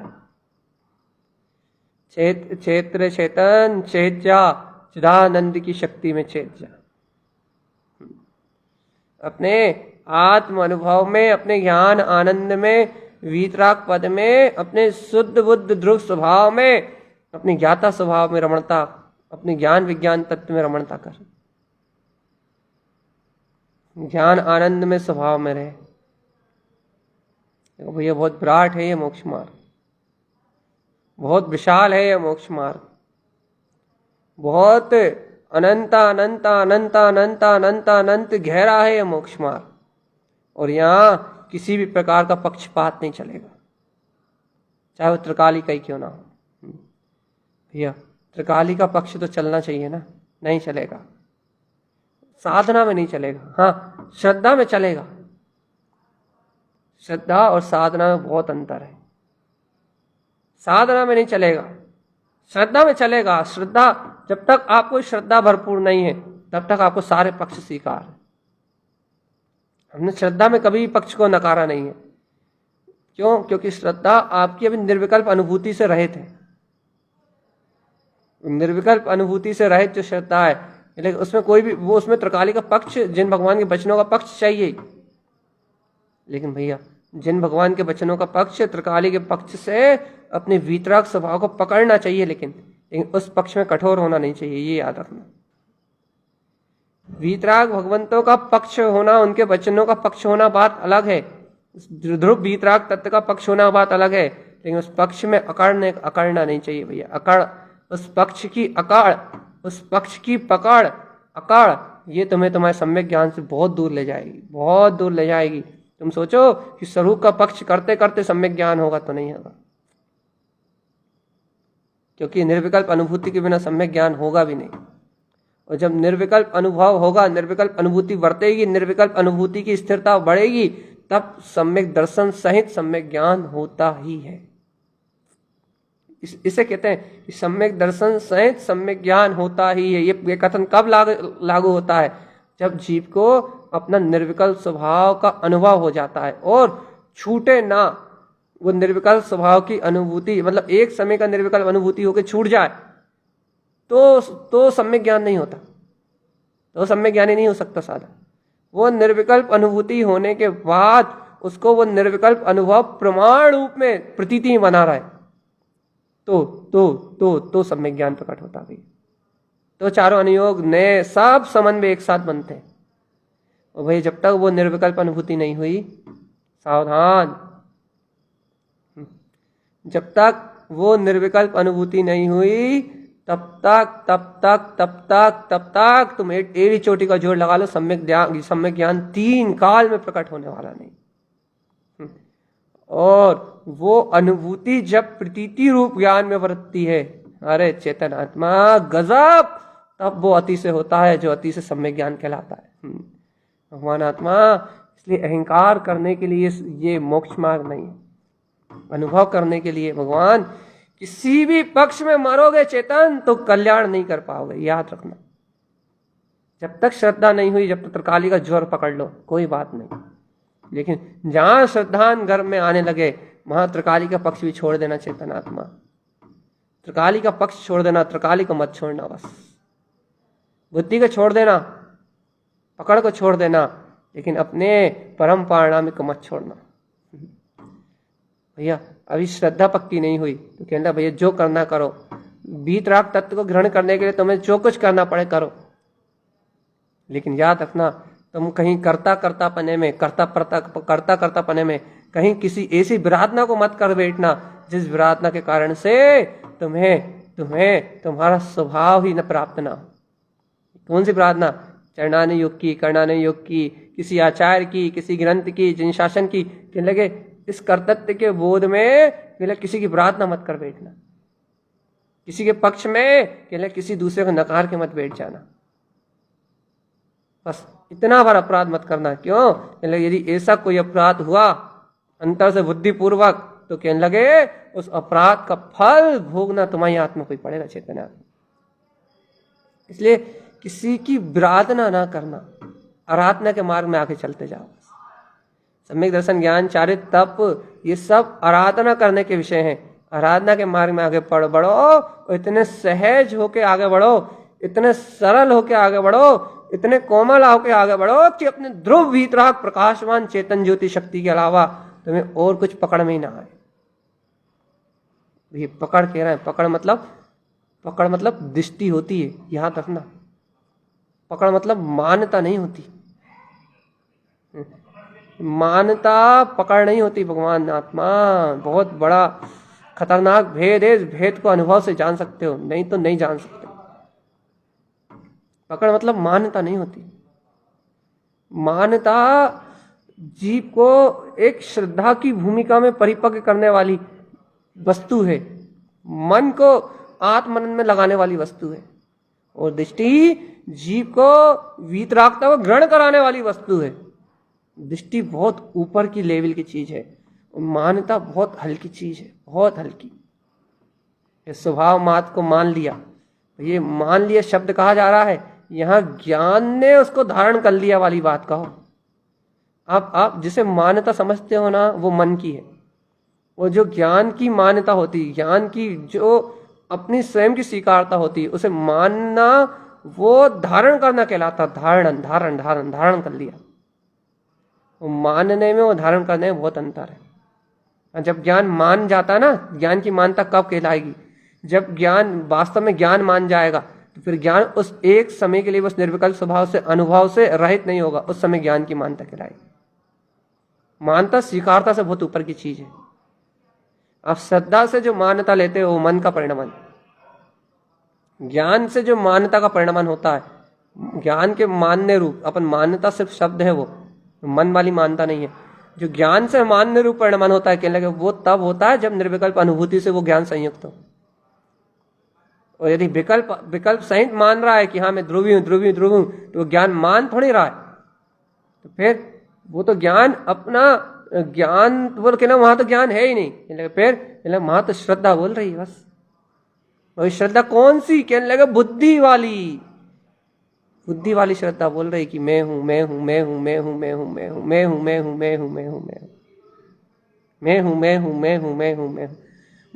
Speaker 2: क्षेत्र चेतन चेत जा, चिदानंद की शक्ति में चेत जा। अपने आत्म अनुभव में, अपने ज्ञान आनंद में, वीतराग पद में, अपने शुद्ध बुद्ध ध्रुव स्वभाव में, अपने ज्ञाता स्वभाव में रमणता, अपने ज्ञान विज्ञान तत्व में रमणता कर, ज्ञान आनंद में स्वभाव में रहे। भैया बहुत विराट है ये मोक्ष मार्ग, बहुत विशाल है ये मोक्ष मार्ग, बहुत अनंत अनंत अनंत अनंत अनंत अनंत गहरा है ये मोक्ष मार्ग। और यहाँ किसी भी प्रकार का पक्षपात नहीं चलेगा, चाहे वो त्रिकाली का ही क्यों ना हो। भैया त्रिकाली का पक्ष तो चलना चाहिए ना, नहीं चलेगा। साधना में नहीं चलेगा, हाँ श्रद्धा में चलेगा। श्रद्धा और साधना में बहुत अंतर है। साधना में नहीं चलेगा, श्रद्धा में चलेगा। श्रद्धा, जब तक आपको श्रद्धा भरपूर नहीं है तब तक आपको सारे पक्ष स्वीकार है। हमने श्रद्धा में कभी पक्ष को नकारा नहीं है। क्यों? क्योंकि श्रद्धा आपकी अभी निर्विकल्प अनुभूति से रहित है। निर्विकल्प अनुभूति से रहित जो श्रद्धा है, लेकिन उसमें कोई भी वो उसमें त्रिकाली का पक्ष, जिन भगवान के वचनों का पक्ष चाहिए। लेकिन भैया जिन भगवान के वचनों का पक्ष, त्रिकाली के पक्ष से अपने वीतराग स्वभाव को पकड़ना चाहिए, लेकिन उस पक्ष में कठोर होना नहीं चाहिए, ये याद रखना। वीतराग भगवंतों का पक्ष होना, उनके वचनों का पक्ष होना बात अलग है। ध्रुव वीतराग तत्व का पक्ष होना बात अलग है, लेकिन उस पक्ष में अकड़ना नहीं चाहिए भैया। अकड़, उस पक्ष की अकड़, उस पक्ष की पकड़, अकड़, ये तुम्हें तुम्हारे सम्यक ज्ञान से बहुत दूर ले जाएगी, बहुत दूर ले जाएगी। तुम सोचो कि स्वरूप का पक्ष करते करते सम्यक ज्ञान होगा, तो नहीं होगा, क्योंकि निर्विकल्प अनुभूति के बिना सम्यक ज्ञान होगा भी नहीं। और जब निर्विकल्प अनुभव होगा, निर्विकल्प अनुभूति वर्तेगी, निर्विकल्प अनुभूति की स्थिरता बढ़ेगी, तब सम्यक दर्शन सहित सम्यक ज्ञान होता ही है। इसे कहते हैं कि सम्यक दर्शन सहित सम्यक ज्ञान होता ही है। ये कथन कब लागू होता है? जब जीव को अपना निर्विकल्प स्वभाव का अनुभव हो जाता है और छूटे ना वो निर्विकल्प स्वभाव की अनुभूति, मतलब एक समय का निर्विकल्प अनुभूति होकर छूट जाए, तो सम्यक ज्ञान नहीं होता, तो सम्यक ज्ञानी नहीं हो सकता साधक। वो निर्विकल्प अनुभूति होने के बाद उसको वो निर्विकल्प अनुभव प्रमाण रूप में प्रतीति बना रहा है, तो सम्यक ज्ञान प्रकट होता भी। तो चारों अनुयोग नए सब समन्वय एक साथ बनते हैं। और भाई जब तक वो निर्विकल्प अनुभूति नहीं हुई, सावधान, जब तक वो निर्विकल्प अनुभूति नहीं हुई तब तक तुम एड़ी चोटी का जोड़ लगा लो, सम्यक ज्ञान 3 काल में प्रकट होने वाला नहीं। और वो अनुभूति जब प्रतीति रूप ज्ञान में वृत्ति है, अरे चेतन आत्मा गजब, तब वो अति से होता है जो अति से सम्यक ज्ञान कहलाता है। भगवान आत्मा, इसलिए अहंकार करने के लिए ये मोक्ष मार्ग नहीं है। अनुभव करने के लिए भगवान, किसी भी पक्ष में मरोगे चेतन तो कल्याण नहीं कर पाओगे, याद रखना। जब तक श्रद्धा नहीं हुई, जब तक त्रिकाली का ज्वर पकड़ लो, कोई बात नहीं। लेकिन जहां श्रद्धान गर्भ में आने लगे, वहां त्रिकाली का पक्ष भी छोड़ देना चेतन आत्मा। त्रिकाली का पक्ष छोड़ देना, त्रिकाली को मत छोड़ना, बस बुद्धि को छोड़ देना, पकड़ को छोड़ देना, लेकिन अपने परम पारणामी को मत छोड़ना। भैया अभी श्रद्धा पक्की नहीं हुई तो कहना भैया जो करना करो, वीतराग तत्व को ग्रहण करने के लिए तुम्हें जो कुछ करना पड़े करो, लेकिन याद रखना तुम कहीं करता पने में कहीं किसी ऐसी विराधना को मत कर बैठना जिस विराधना के कारण से तुम्हें तुम्हारा स्वभाव ही न प्राप्त ना हो। कौन सी प्रार्थना? चरणाने योग की, करणाने योग की, किसी आचार्य की, किसी ग्रंथ की, जिन शासन की, कहने लगे इस कर्तव्य के बोध में कहले किसी की प्रार्थना मत कर बैठना, किसी के पक्ष में कहले किसी दूसरे को नकार के मत बैठ जाना, बस इतना बार अपराध मत करना। क्यों? कहने लगे यदि ऐसा कोई अपराध हुआ अंतर से बुद्धिपूर्वक तो कहने लगे उस अपराध का फल भोगना तुम्हारी आत्मा को ही पड़ेगा चेतना। इसलिए किसी की विराधना ना करना, आराधना के मार्ग में आगे चलते जाओ। सम्यक दर्शन, ज्ञान, चारित्र, तप, ये सब आराधना करने के विषय हैं। आराधना के मार्ग में आगे बढ़ो और इतने सहज होके आगे बढ़ो, इतने सरल होके आगे बढ़ो, इतने कोमल होके आगे बढ़ो कि अपने ध्रुव वीतराग प्रकाशवान चेतन ज्योति शक्ति के अलावा तुम्हें और कुछ पकड़ में ही ना आए। ये पकड़ कह रहे हैं, पकड़ मतलब दृष्टि होती है, याद रखना। पकड़ मतलब मान्यता नहीं होती, मान्यता पकड़ नहीं होती। भगवान आत्मा बहुत बड़ा खतरनाक भेद है, इस भेद को अनुभव से जान सकते हो, नहीं तो नहीं जान सकते। पकड़ मतलब मान्यता नहीं होती। मान्यता जीव को एक श्रद्धा की भूमिका में परिपक्व करने वाली वस्तु है, मन को आत्मनन में लगाने वाली वस्तु है, और दृष्टि जीव को वीतरागता को ग्रहण कराने वाली वस्तु है। दृष्टि बहुत ऊपर की लेवल की चीज है, मान्यता बहुत हल्की चीज है, बहुत हल्की। ये स्वभाव मात्र को मान लिया, ये मान लिया शब्द कहा जा रहा है, यहां ज्ञान ने उसको धारण कर लिया वाली बात कहो। आप जिसे मान्यता समझते हो ना, वो मन की है। वो जो ज्ञान की मान्यता होती है, ज्ञान की जो अपनी स्वयं की स्वीकारता होती है, उसे मानना वो धारण करना कहलाता। धारण कर लिया। वो मानने में, वो धारण करने में बहुत अंतर है। जब ज्ञान मान जाता ना, ज्ञान की मान्यता कब कहलाएगी? जब ज्ञान वास्तव में ज्ञान मान जाएगा, तो फिर ज्ञान उस एक समय के लिए बस निर्विकल्प स्वभाव से, अनुभव से रहित नहीं होगा, उस समय ज्ञान की मान्यता कहलाएगी। मान्यता स्वीकारता से बहुत ऊपर की चीज है। आप श्रद्धा से जो मान्यता लेते हो वो मन का परिणाम, ज्ञान से जो मान्यता का परिणाम होता है, ज्ञान के मान्य रूप, अपन मान्यता सिर्फ शब्द है, वो मन वाली मान्यता नहीं है। जो ज्ञान से मान्य रूप परिणाम होता है, कहने लगे वो तब होता है जब निर्विकल्प अनुभूति से वो ज्ञान संयुक्त हो। और यदि विकल्प सहित मान रहा है कि हाँ मैं ध्रुवी हूं, तो ज्ञान मान थोड़ी रहा है, तो फिर वो तो ज्ञान अपना ज्ञान बोल के ना, वहां तो ज्ञान है ही नहीं। फिर वहां तो श्रद्धा बोल रही है बस। और श्रद्धा कौन सी? कहने लगे बुद्धि वाली श्रद्धा बोल रही कि मैं हूं।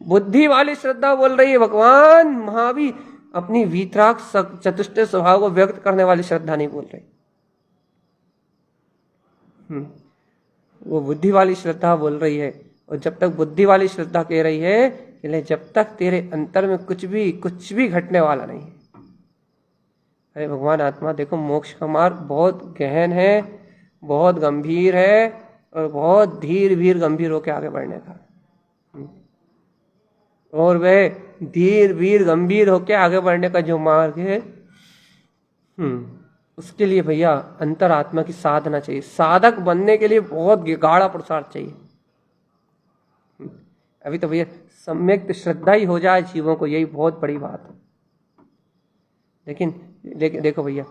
Speaker 2: बुद्धि वाली श्रद्धा बोल रही है। भगवान महावीर अपनी वीतराग चतुष्ट स्वभाव को व्यक्त करने वाली श्रद्धा नहीं बोल रही। वो बुद्धि वाली श्रद्धा बोल रही है। और जब तक बुद्धि वाली श्रद्धा कह रही है, जब तक तेरे अंतर में कुछ भी घटने वाला नहीं है, अरे भगवान आत्मा देखो, मोक्ष का मार्ग बहुत गहन है, बहुत गंभीर है और बहुत धीर गंभीर होकर आगे बढ़ने का। और वह धीर गंभीर होकर आगे बढ़ने का जो मार्ग है, उसके लिए भैया अंतरात्मा की साधना चाहिए। साधक बनने के लिए बहुत गाढ़ा पुरुषार्थ चाहिए। अभी तो भैया सम्यक श्रद्धा ही हो जाए जीवों को, यही बहुत बड़ी बात है। लेकिन देखो भैया,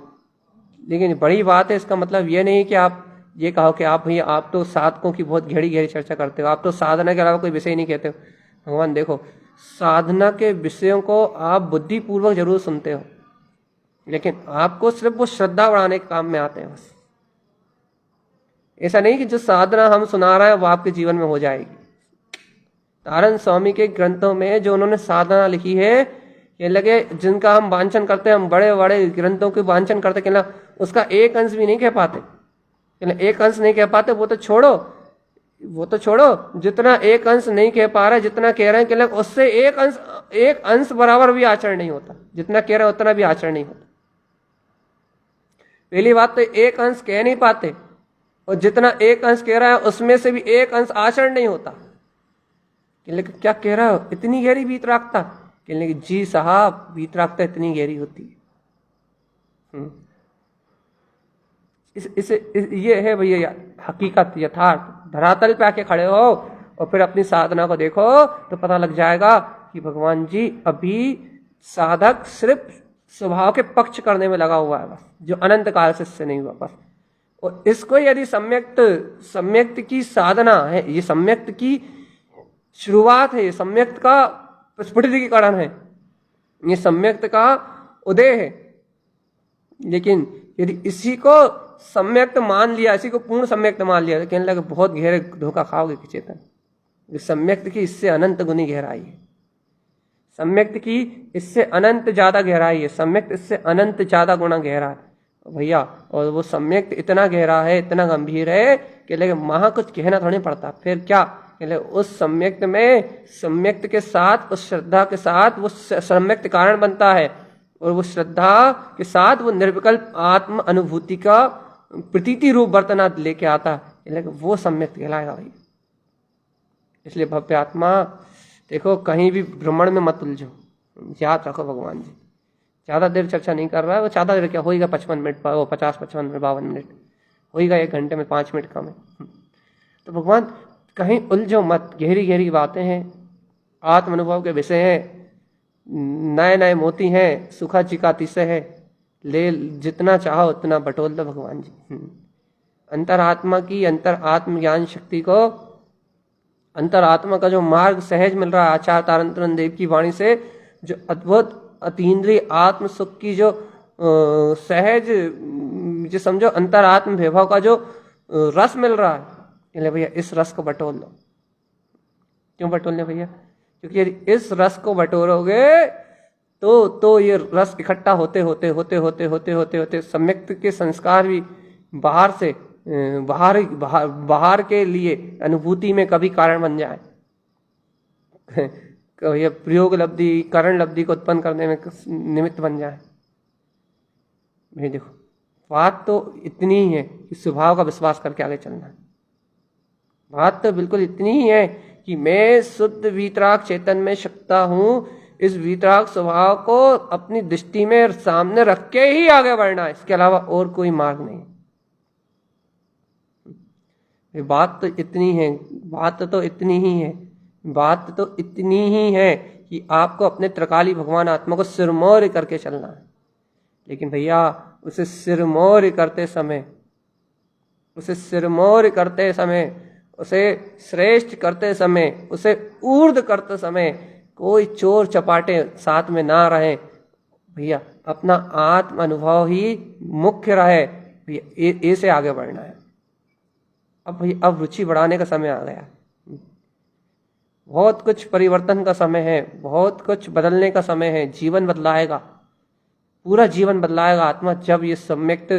Speaker 2: लेकिन बड़ी बात है, इसका मतलब ये नहीं कि आप ये कहो कि आप भैया आप तो साधकों की बहुत गहरी चर्चा करते हो, आप तो साधना के अलावा कोई विषय नहीं कहते हो। भगवान देखो, साधना के विषयों को आप बुद्धिपूर्वक जरूर सुनते हो, लेकिन आपको सिर्फ वो श्रद्धा बढ़ाने के काम में आते हैं बस। ऐसा नहीं कि जो साधना हम सुना रहे हैं वो आपके जीवन में हो जाएगी। तारण स्वामी के ग्रंथों में जो उन्होंने साधना लिखी है, ये लगे जिनका हम वांछन करते हैं, हम बड़े बड़े ग्रंथों के वांछन करते, कहना उसका एक अंश भी नहीं कह पाते, कहना एक अंश नहीं कह पाते, वो तो छोड़ो, जितना एक अंश नहीं कह पा रहे, जितना कह रहे हैं, कहना उससे एक अंश बराबर भी आचरण नहीं होता। जितना कह रहे हैं उतना भी आचरण नहीं होता। पहली बात तो एक अंश कह नहीं पाते, और जितना एक अंश कह रहा है उसमें से भी एक अंश आचरण नहीं होता। लेकिन क्या कह रहा हो, इतनी गहरी वीतरागता? कहने की जी साहब, वीतरागता इतनी गहरी होती है। ये है भैया हकीकत, यथार्थ। धरातल पे आके खड़े हो और फिर अपनी साधना को देखो तो पता लग जाएगा कि भगवान जी अभी साधक सिर्फ स्वभाव के पक्ष करने में लगा हुआ है बस, जो अनंत काल से इससे नहीं हुआ बस। और इसको यदि सम्यक्त की साधना है, ये सम्यक्त की शुरुआत है, ये सम्यक्त का स्फुटितीकरण है, ये सम्यक्त का उदय है। लेकिन यदि इसी को सम्यक्त मान लिया, इसी को पूर्ण सम्यक्त मान लिया, तो कहने लगे बहुत गहरे धोखा खाओगे कि चेतन। सम्यक्त की इससे अनंत गुनी गहराई है, सम्यक्त की इससे अनंत ज्यादा गहराई है, सम्यक्त इससे अनंत ज्यादा गुना गहरा है भैया। और वो सम्यक्त इतना गहरा है, इतना गंभीर है कि लेकिन वहां कुछ कहना थोड़ी पड़ता। फिर क्या कहले, उस सम्यक्त में सम्यक्त के साथ, उस श्रद्धा के साथ वो सम्यक्त कारण बनता है, और वो श्रद्धा के साथ वो निर्विकल्प आत्म अनुभूति का प्रतीति रूप वर्तना लेके आता है, लेकिन वो सम्यक्त कहलाएगा भाई। इसलिए भव्य आत्मा देखो, कहीं भी भ्रमण में मत उलझो, याद रखो भगवान जी ज्यादा देर चर्चा नहीं कर रहा है। वो ज्यादा देर क्या होगा, 55 मिनट, 50-55 मिनट, 52 मिनट होगा, 1 घंटे में 5 मिनट कम है। तो भगवान कहीं उलझो मत, गहरी बातें हैं, आत्म अनुभव के विषय हैं, नए मोती हैं, सुखा चिकाती से है, ले जितना चाहो उतना बटोल दो भगवान जी। अंतरात्मा की अंतरात्म ज्ञान शक्ति को, अंतरात्मा का जो मार्ग सहज मिल रहा है आचार्य तारतरन देव की वाणी से, जो अद्भुत अतीन्द्रिय आत्म सुख की जो सहज, जो समझो अंतरात्म वैभव का जो रस मिल रहा है, इसलिए भैया इस रस को बटोल लो। क्यों बटोलने भैया? क्योंकि यदि इस रस को बटोरोगे तो ये रस इकट्ठा होते सम्यक्त के संस्कार भी बाहर से बाहर के लिए अनुभूति में कभी कारण बन जाए, कभी प्रयोग लब्धि, करण लब्धि को उत्पन्न करने में निमित्त बन जाए। भाई देखो, बात तो इतनी ही है कि स्वभाव का विश्वास करके आगे चलना है। बात तो बिल्कुल इतनी ही है कि मैं शुद्ध वीतराग चेतन में शकता हूं, इस वीतराग स्वभाव को अपनी दृष्टि में सामने रख के ही आगे बढ़ना है, इसके अलावा और कोई मार्ग नहीं। बात तो इतनी है, बात तो इतनी ही है कि आपको अपने त्रिकाली भगवान आत्मा को सिरमौर करके चलना है। लेकिन भैया उसे सिरमौर करते समय, उसे श्रेष्ठ करते समय, उसे ऊर्ध्व करते समय कोई चोर चपाटे साथ में ना रहे भैया। अपना आत्म अनुभव ही मुख्य रहे भैया, ऐसे आगे बढ़ना है। अब भैया अब रुचि बढ़ाने का समय आ गया, बहुत कुछ परिवर्तन का समय है, बहुत कुछ बदलने का समय है। जीवन बदलाएगा, पूरा जीवन बदलाएगा आत्मा जब ये सम्यक्त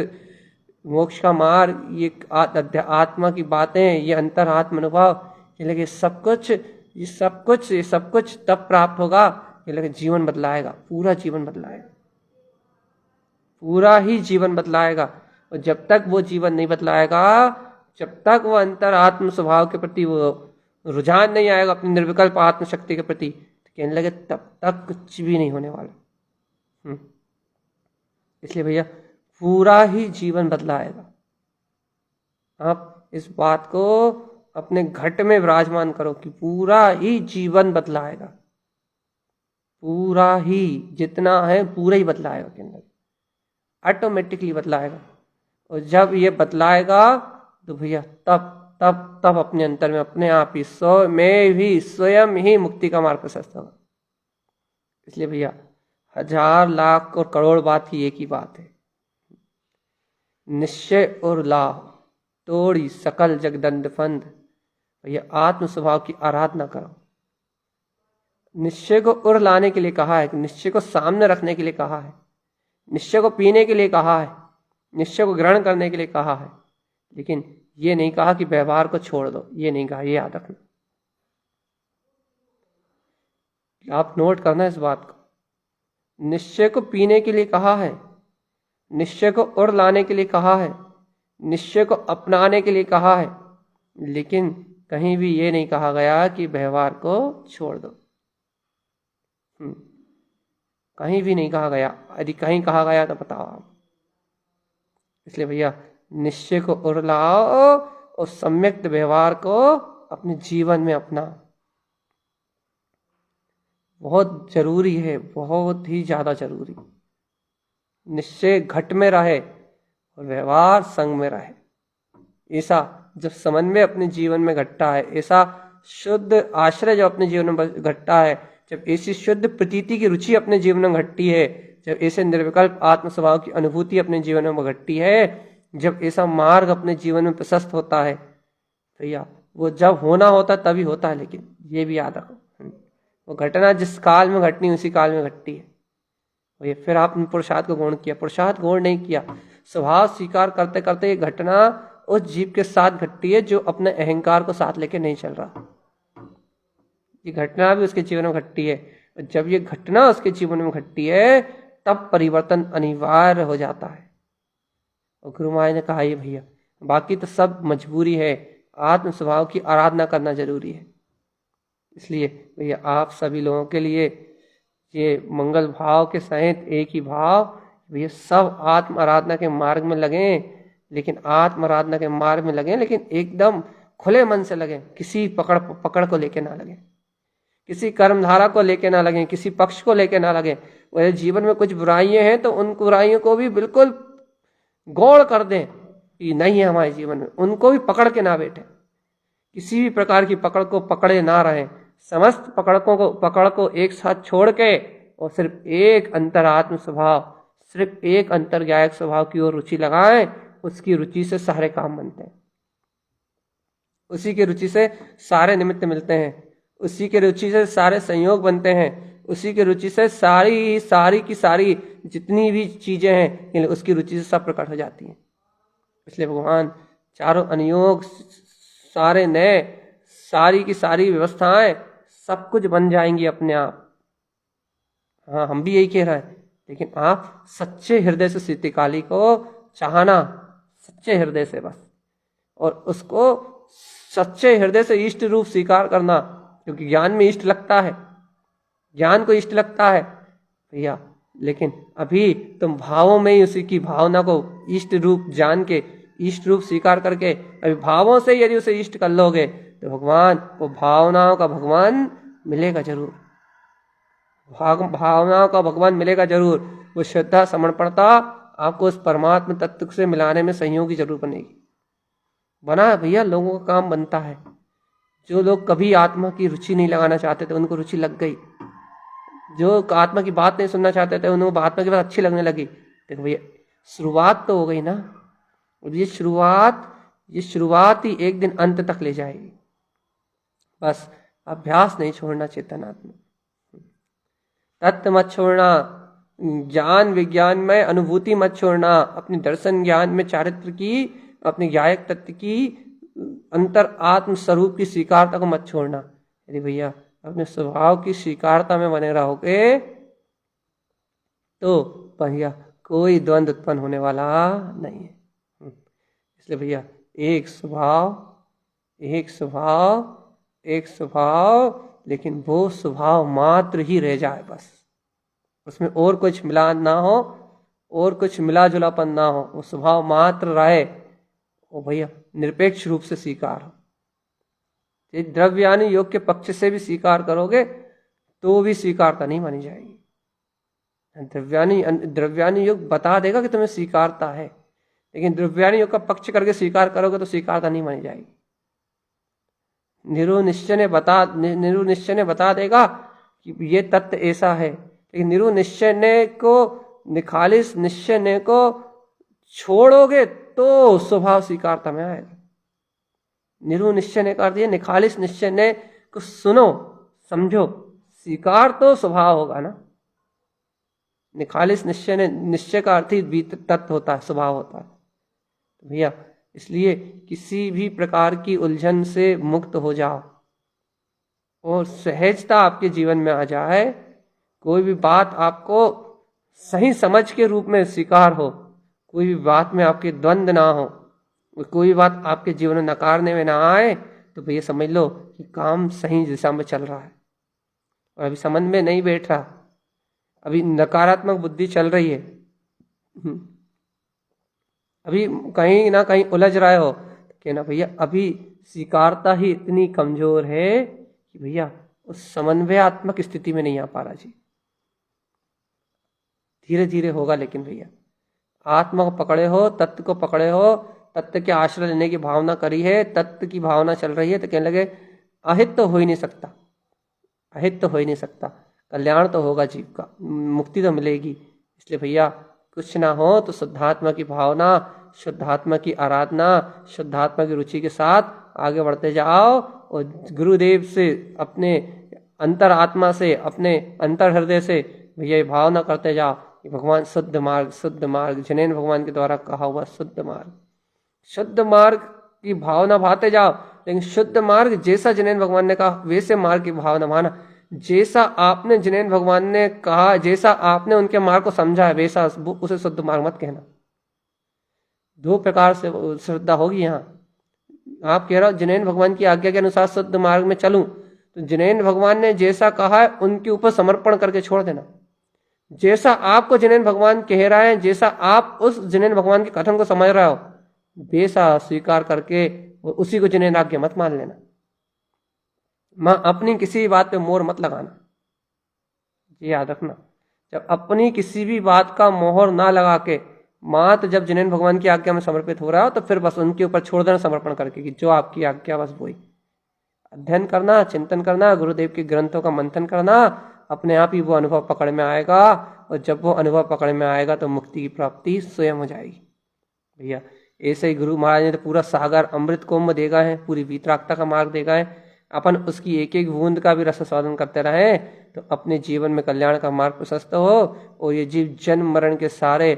Speaker 2: मोक्ष का मार्ग, ये आत्मा की बातें, ये अंतर आत्म अनुभव, ये सब कुछ तब प्राप्त होगा, ये जीवन बदलाएगा, पूरा जीवन बदलाएगा। पूरा ही जीवन बदलाएगा। और जब तक वो जीवन नहीं बदलाएगा, जब तक वो अंतर आत्म स्वभाव के प्रति वो रुझान नहीं आएगा, अपनी निर्विकल्प आत्म शक्ति के प्रति, तो कहने लगे तब तक कुछ भी नहीं होने वाला। इसलिए भैया पूरा ही जीवन बदलाएगा। आप इस बात को अपने घट में विराजमान करो कि पूरा ही जीवन बदलाएगा, पूरा ही जितना है पूरा ही बदलाएगा के अंदर, ऑटोमेटिकली बदलाएगा। और जब ये बदलाएगा तो भैया तब तब तब अपने अंतर में अपने आप ही स्वयं ही मुक्ति का मार्ग प्रशस्त होगा। इसलिए भैया 1000 लाख और करोड़ बात की एक ही बात है, निश्चय और लाभ तोड़ी सकल जगदंड फंद। भैया आत्म स्वभाव की आराधना करो। निश्चय को उड़ लाने के लिए कहा है, निश्चय को सामने रखने के लिए कहा है, निश्चय को पीने के लिए कहा है, निश्चय को ग्रहण करने के लिए कहा है, लेकिन ये नहीं कहा कि व्यवहार को छोड़ दो, ये नहीं कहा, ये याद रखना। आप नोट करना इस बात को। निश्चय को पीने के लिए कहा है, निश्चय को उड़ लाने के लिए कहा है, निश्चय को अपनाने के लिए कहा है, लेकिन कहीं भी ये नहीं कहा गया कि व्यवहार को छोड़ दो। कहीं भी नहीं कहा गया। यदि कहीं कहा गया तो बताओ आप। इसलिए भैया निश्चय को उड़ लाओ और सम्यक व्यवहार को अपने जीवन में अपना। बहुत जरूरी है, बहुत ही ज्यादा जरूरी। निश्चय घट में रहे और व्यवहार संग में रहे। ऐसा जब समन्वय अपने जीवन में घटता है, ऐसा शुद्ध आश्रय जो अपने जीवन में घटता है, जब ऐसी शुद्ध प्रतीति की रुचि अपने जीवन में घटती है, जब ऐसे निर्विकल्प आत्म स्वभाव की अनुभूति अपने जीवन में घटती है, जब ऐसा मार्ग अपने जीवन में प्रशस्त होता है, भैया वो जब होना होता है तभी होता है। लेकिन ये भी याद रखो, वो घटना जिस काल में घटनी उसी काल में घटती है। भैया फिर आपने पुरुषार्थ को गौण किया, पुरुषार्थ गौण नहीं किया। स्वभाव स्वीकार करते करते ये घटना उस जीव के साथ घटती है जो अपने अहंकार को साथ लेके नहीं चल रहा। ये घटना भी उसके जीवन में घटती है, और जब ये घटना उसके जीवन में घटती है तब परिवर्तन अनिवार्य हो जाता है। और गुरु महाराज ने कहा ये भैया बाकी तो सब मजबूरी है, आत्म स्वभाव की आराधना करना जरूरी है। इसलिए भैया आप सभी लोगों के लिए ये मंगल भाव के सहित एक ही भाव, भैया सब आत्म आराधना के मार्ग में लगें, लेकिन आत्म आराधना के मार्ग में लगें लेकिन एकदम खुले मन से लगें, किसी पकड़ को लेके ना लगें, किसी कर्मधारा को लेके ना लगें, किसी पक्ष को लेके ना लगें। वह जीवन में कुछ बुराइयां हैं तो उन बुराइयों को भी बिल्कुल गौण कर दें कि नहीं है हमारे जीवन में, उनको भी पकड़ के ना बैठे, किसी भी प्रकार की पकड़ को पकड़े ना रहें। समस्त पकड़ को एक साथ छोड़ के और सिर्फ एक अंतरात्म स्वभाव, सिर्फ एक अंतर्ज्ञायक स्वभाव की ओर रुचि लगाएं। उसकी रुचि से सारे काम बनते हैं, उसी की रुचि से सारे निमित्त मिलते हैं, उसी की रुचि से सारे संयोग बनते हैं, उसी की रुचि से सारी की सारी जितनी भी चीजें हैं उसकी रुचि से सब प्रकट हो जाती हैं। इसलिए भगवान चारों अनुयोग, सारे नए, सारी की सारी व्यवस्थाएं सब कुछ बन जाएंगी अपने आप। हाँ, हम भी यही कह रहे हैं, लेकिन आप सच्चे हृदय से सीतिकाली को चाहना, सच्चे हृदय से बस, और उसको सच्चे हृदय से इष्ट रूप स्वीकार करना, क्योंकि ज्ञान में इष्ट लगता है, ज्ञान को इष्ट लगता है भैया। लेकिन अभी तुम भावों में ही उसी की भावना को इष्ट रूप जान के, इष्ट रूप स्वीकार करके अभी भावों से यदि उसे इष्ट कर लोगे तो भगवान, वो भावनाओं का भगवान मिलेगा जरूर, भावनाओं का भगवान मिलेगा जरूर। वो श्रद्धा समर्पणता आपको उस परमात्मा तत्व से मिलाने में सहयोगी जरूर बनेगी। बना भैया, लोगों का काम बनता है। जो लोग कभी आत्मा की रुचि नहीं लगाना चाहते थे उनको रुचि लग गई, जो आत्मा की बात नहीं सुनना चाहते थे उनको आत्मा की बात अच्छी लगने लगी। देखो भैया शुरुआत तो हो गई ना, और ये शुरुआत ही एक दिन अंत तक ले जाएगी। बस अभ्यास नहीं छोड़ना, चेतनात्मा तत्व मत छोड़ना, ज्ञान विज्ञान में अनुभूति मत छोड़ना, अपनी दर्शन ज्ञान में चारित्र की, अपने ज्ञायक तत्व की अंतर आत्म स्वरूप की स्वीकारता को मत छोड़ना। यदि भैया अपने स्वभाव की स्वीकारता में बने रहोगे तो भैया कोई द्वंद्व उत्पन्न होने वाला नहीं है। इसलिए भैया एक स्वभाव, एक स्वभाव, एक स्वभाव, लेकिन वो स्वभाव मात्र ही रह जाए बस, उसमें और कुछ मिलान ना हो, और कुछ मिला जुलापन ना हो, वो स्वभाव मात्र रहे, वो भैया निरपेक्ष रूप से स्वीकार हो। द्रव्यानी योग के पक्ष से भी स्वीकार करोगे तो भी स्वीकारता नहीं मानी जाएगी। द्रव्यानी योग बता देगा कि तुम्हें स्वीकारता है, लेकिन द्रव्यानी योग का पक्ष करके स्वीकार करोगे तो स्वीकारता नहीं मानी जाएगी। निरुनिश्चय ने बता देगा कि ये तत्व ऐसा है, लेकिन निरुनिश्चय ने को निखालिस निश्चय ने को छोड़ोगे तो स्वभाव स्वीकारता में आएगा। निरुनिश्चय ने कर दिया, निखालिस निश्चय ने को सुनो समझो, स्वीकार तो स्वभाव होगा ना। निखालिस निश्चय ने, निश्चय का अर्थ ही तत्व होता है, स्वभाव होता है। तो भैया इसलिए किसी भी प्रकार की उलझन से मुक्त हो जाओ और सहजता आपके जीवन में आ जाए। कोई भी बात आपको सही समझ के रूप में स्वीकार हो, कोई भी बात में आपके द्वंद्व ना हो, कोई बात आपके जीवन में नकारने में ना आए, तो भैया समझ लो कि काम सही दिशा में चल रहा है। और अभी समझ में नहीं बैठ रहा, अभी नकारात्मक बुद्धि चल रही है, अभी कहीं ना कहीं उलझ रहे हो, कहना भैया अभी स्वीकारता ही इतनी कमजोर है कि भैया उस समन्वयात्मक स्थिति में नहीं आ पा रहा जी। धीरे धीरे होगा, लेकिन भैया आत्मा को पकड़े हो, तत्व को पकड़े हो, तत्व के आश्रय लेने की भावना करी है, तत्व की भावना चल रही है, तो कहने लगे अहित तो हो ही नहीं सकता, अहित तो हो ही नहीं सकता, कल्याण तो होगा जीव का, मुक्ति तो मिलेगी। इसलिए भैया कुछ ना हो तो शुद्धात्मा की भावना, शुद्धात्मा की आराधना, शुद्धात्मा की रुचि के साथ आगे बढ़ते जाओ और गुरुदेव से, अपने अंतर आत्मा से, अपने अंतर हृदय से भैया भावना करते जाओ कि भगवान शुद्ध मार्ग, शुद्ध मार्ग, जिनेन्द्र भगवान के द्वारा कहा हुआ शुद्ध मार्ग, शुद्ध मार्ग की भावना भाते जाओ। लेकिन शुद्ध मार्ग जैसा जिनेन्द्र भगवान ने कहा वैसे मार्ग की भावना भाना, जैसा आपने जिनेन्द्र भगवान ने कहा, जैसा आपने उनके मार्ग को समझा है वैसा उसे शुद्ध मार्ग मत कहना। दो प्रकार से श्रद्धा होगी यहाँ। आप कह रहे हो जिनेन्द्र भगवान की आज्ञा के अनुसार शुद्ध मार्ग में चलूं, तो जिनेन्द्र भगवान ने जैसा कहा है उनके ऊपर समर्पण करके छोड़ देना। जैसा आपको जिनेन्द्र भगवान कह रहे हैं, जैसा आप उस जिनेन्द्र भगवान के कथन को समझ रहे हो वैसा स्वीकार करके उसी को जिनेन्द्र आज्ञा मत मान लेना। मां अपनी किसी बात पे मोहर मत लगाना, ये याद रखना। जब अपनी किसी भी बात का मोहर ना लगा के मात्र जब जिनेन्द्र भगवान की आज्ञा में समर्पित हो रहा हो, तो फिर बस उनके ऊपर छोड़ देना समर्पण करके कि जो आपकी आज्ञा बस वही। अध्ययन करना, चिंतन करना, गुरुदेव के ग्रंथों का मंथन करना, अपने आप ही वो अनुभव पकड़ में आएगा। और जब वो अनुभव पकड़ में आएगा तो मुक्ति की प्राप्ति स्वयं हो जाएगी। भैया ऐसे ही गुरु महाराज ने तो पूरा सागर अमृत कुंभ देगा है, पूरी वीतरागता का मार्ग देगा है। अपन उसकी एक एक बूंद का भी रस स्वादन करते रहे तो अपने जीवन में कल्याण का मार्ग प्रशस्त हो और ये जीव जन्म मरण के सारे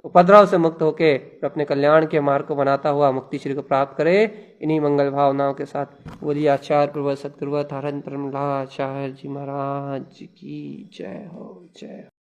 Speaker 2: उपद्रव से मुक्त होके अपने कल्याण के मार्ग को बनाता हुआ मुक्ति श्री को प्राप्त करे। इन्हीं मंगल भावनाओं के साथ बोलिए आचार्य प्रभु सतगुरु धारण आचार्य जी महाराज की जय हो, जय हो।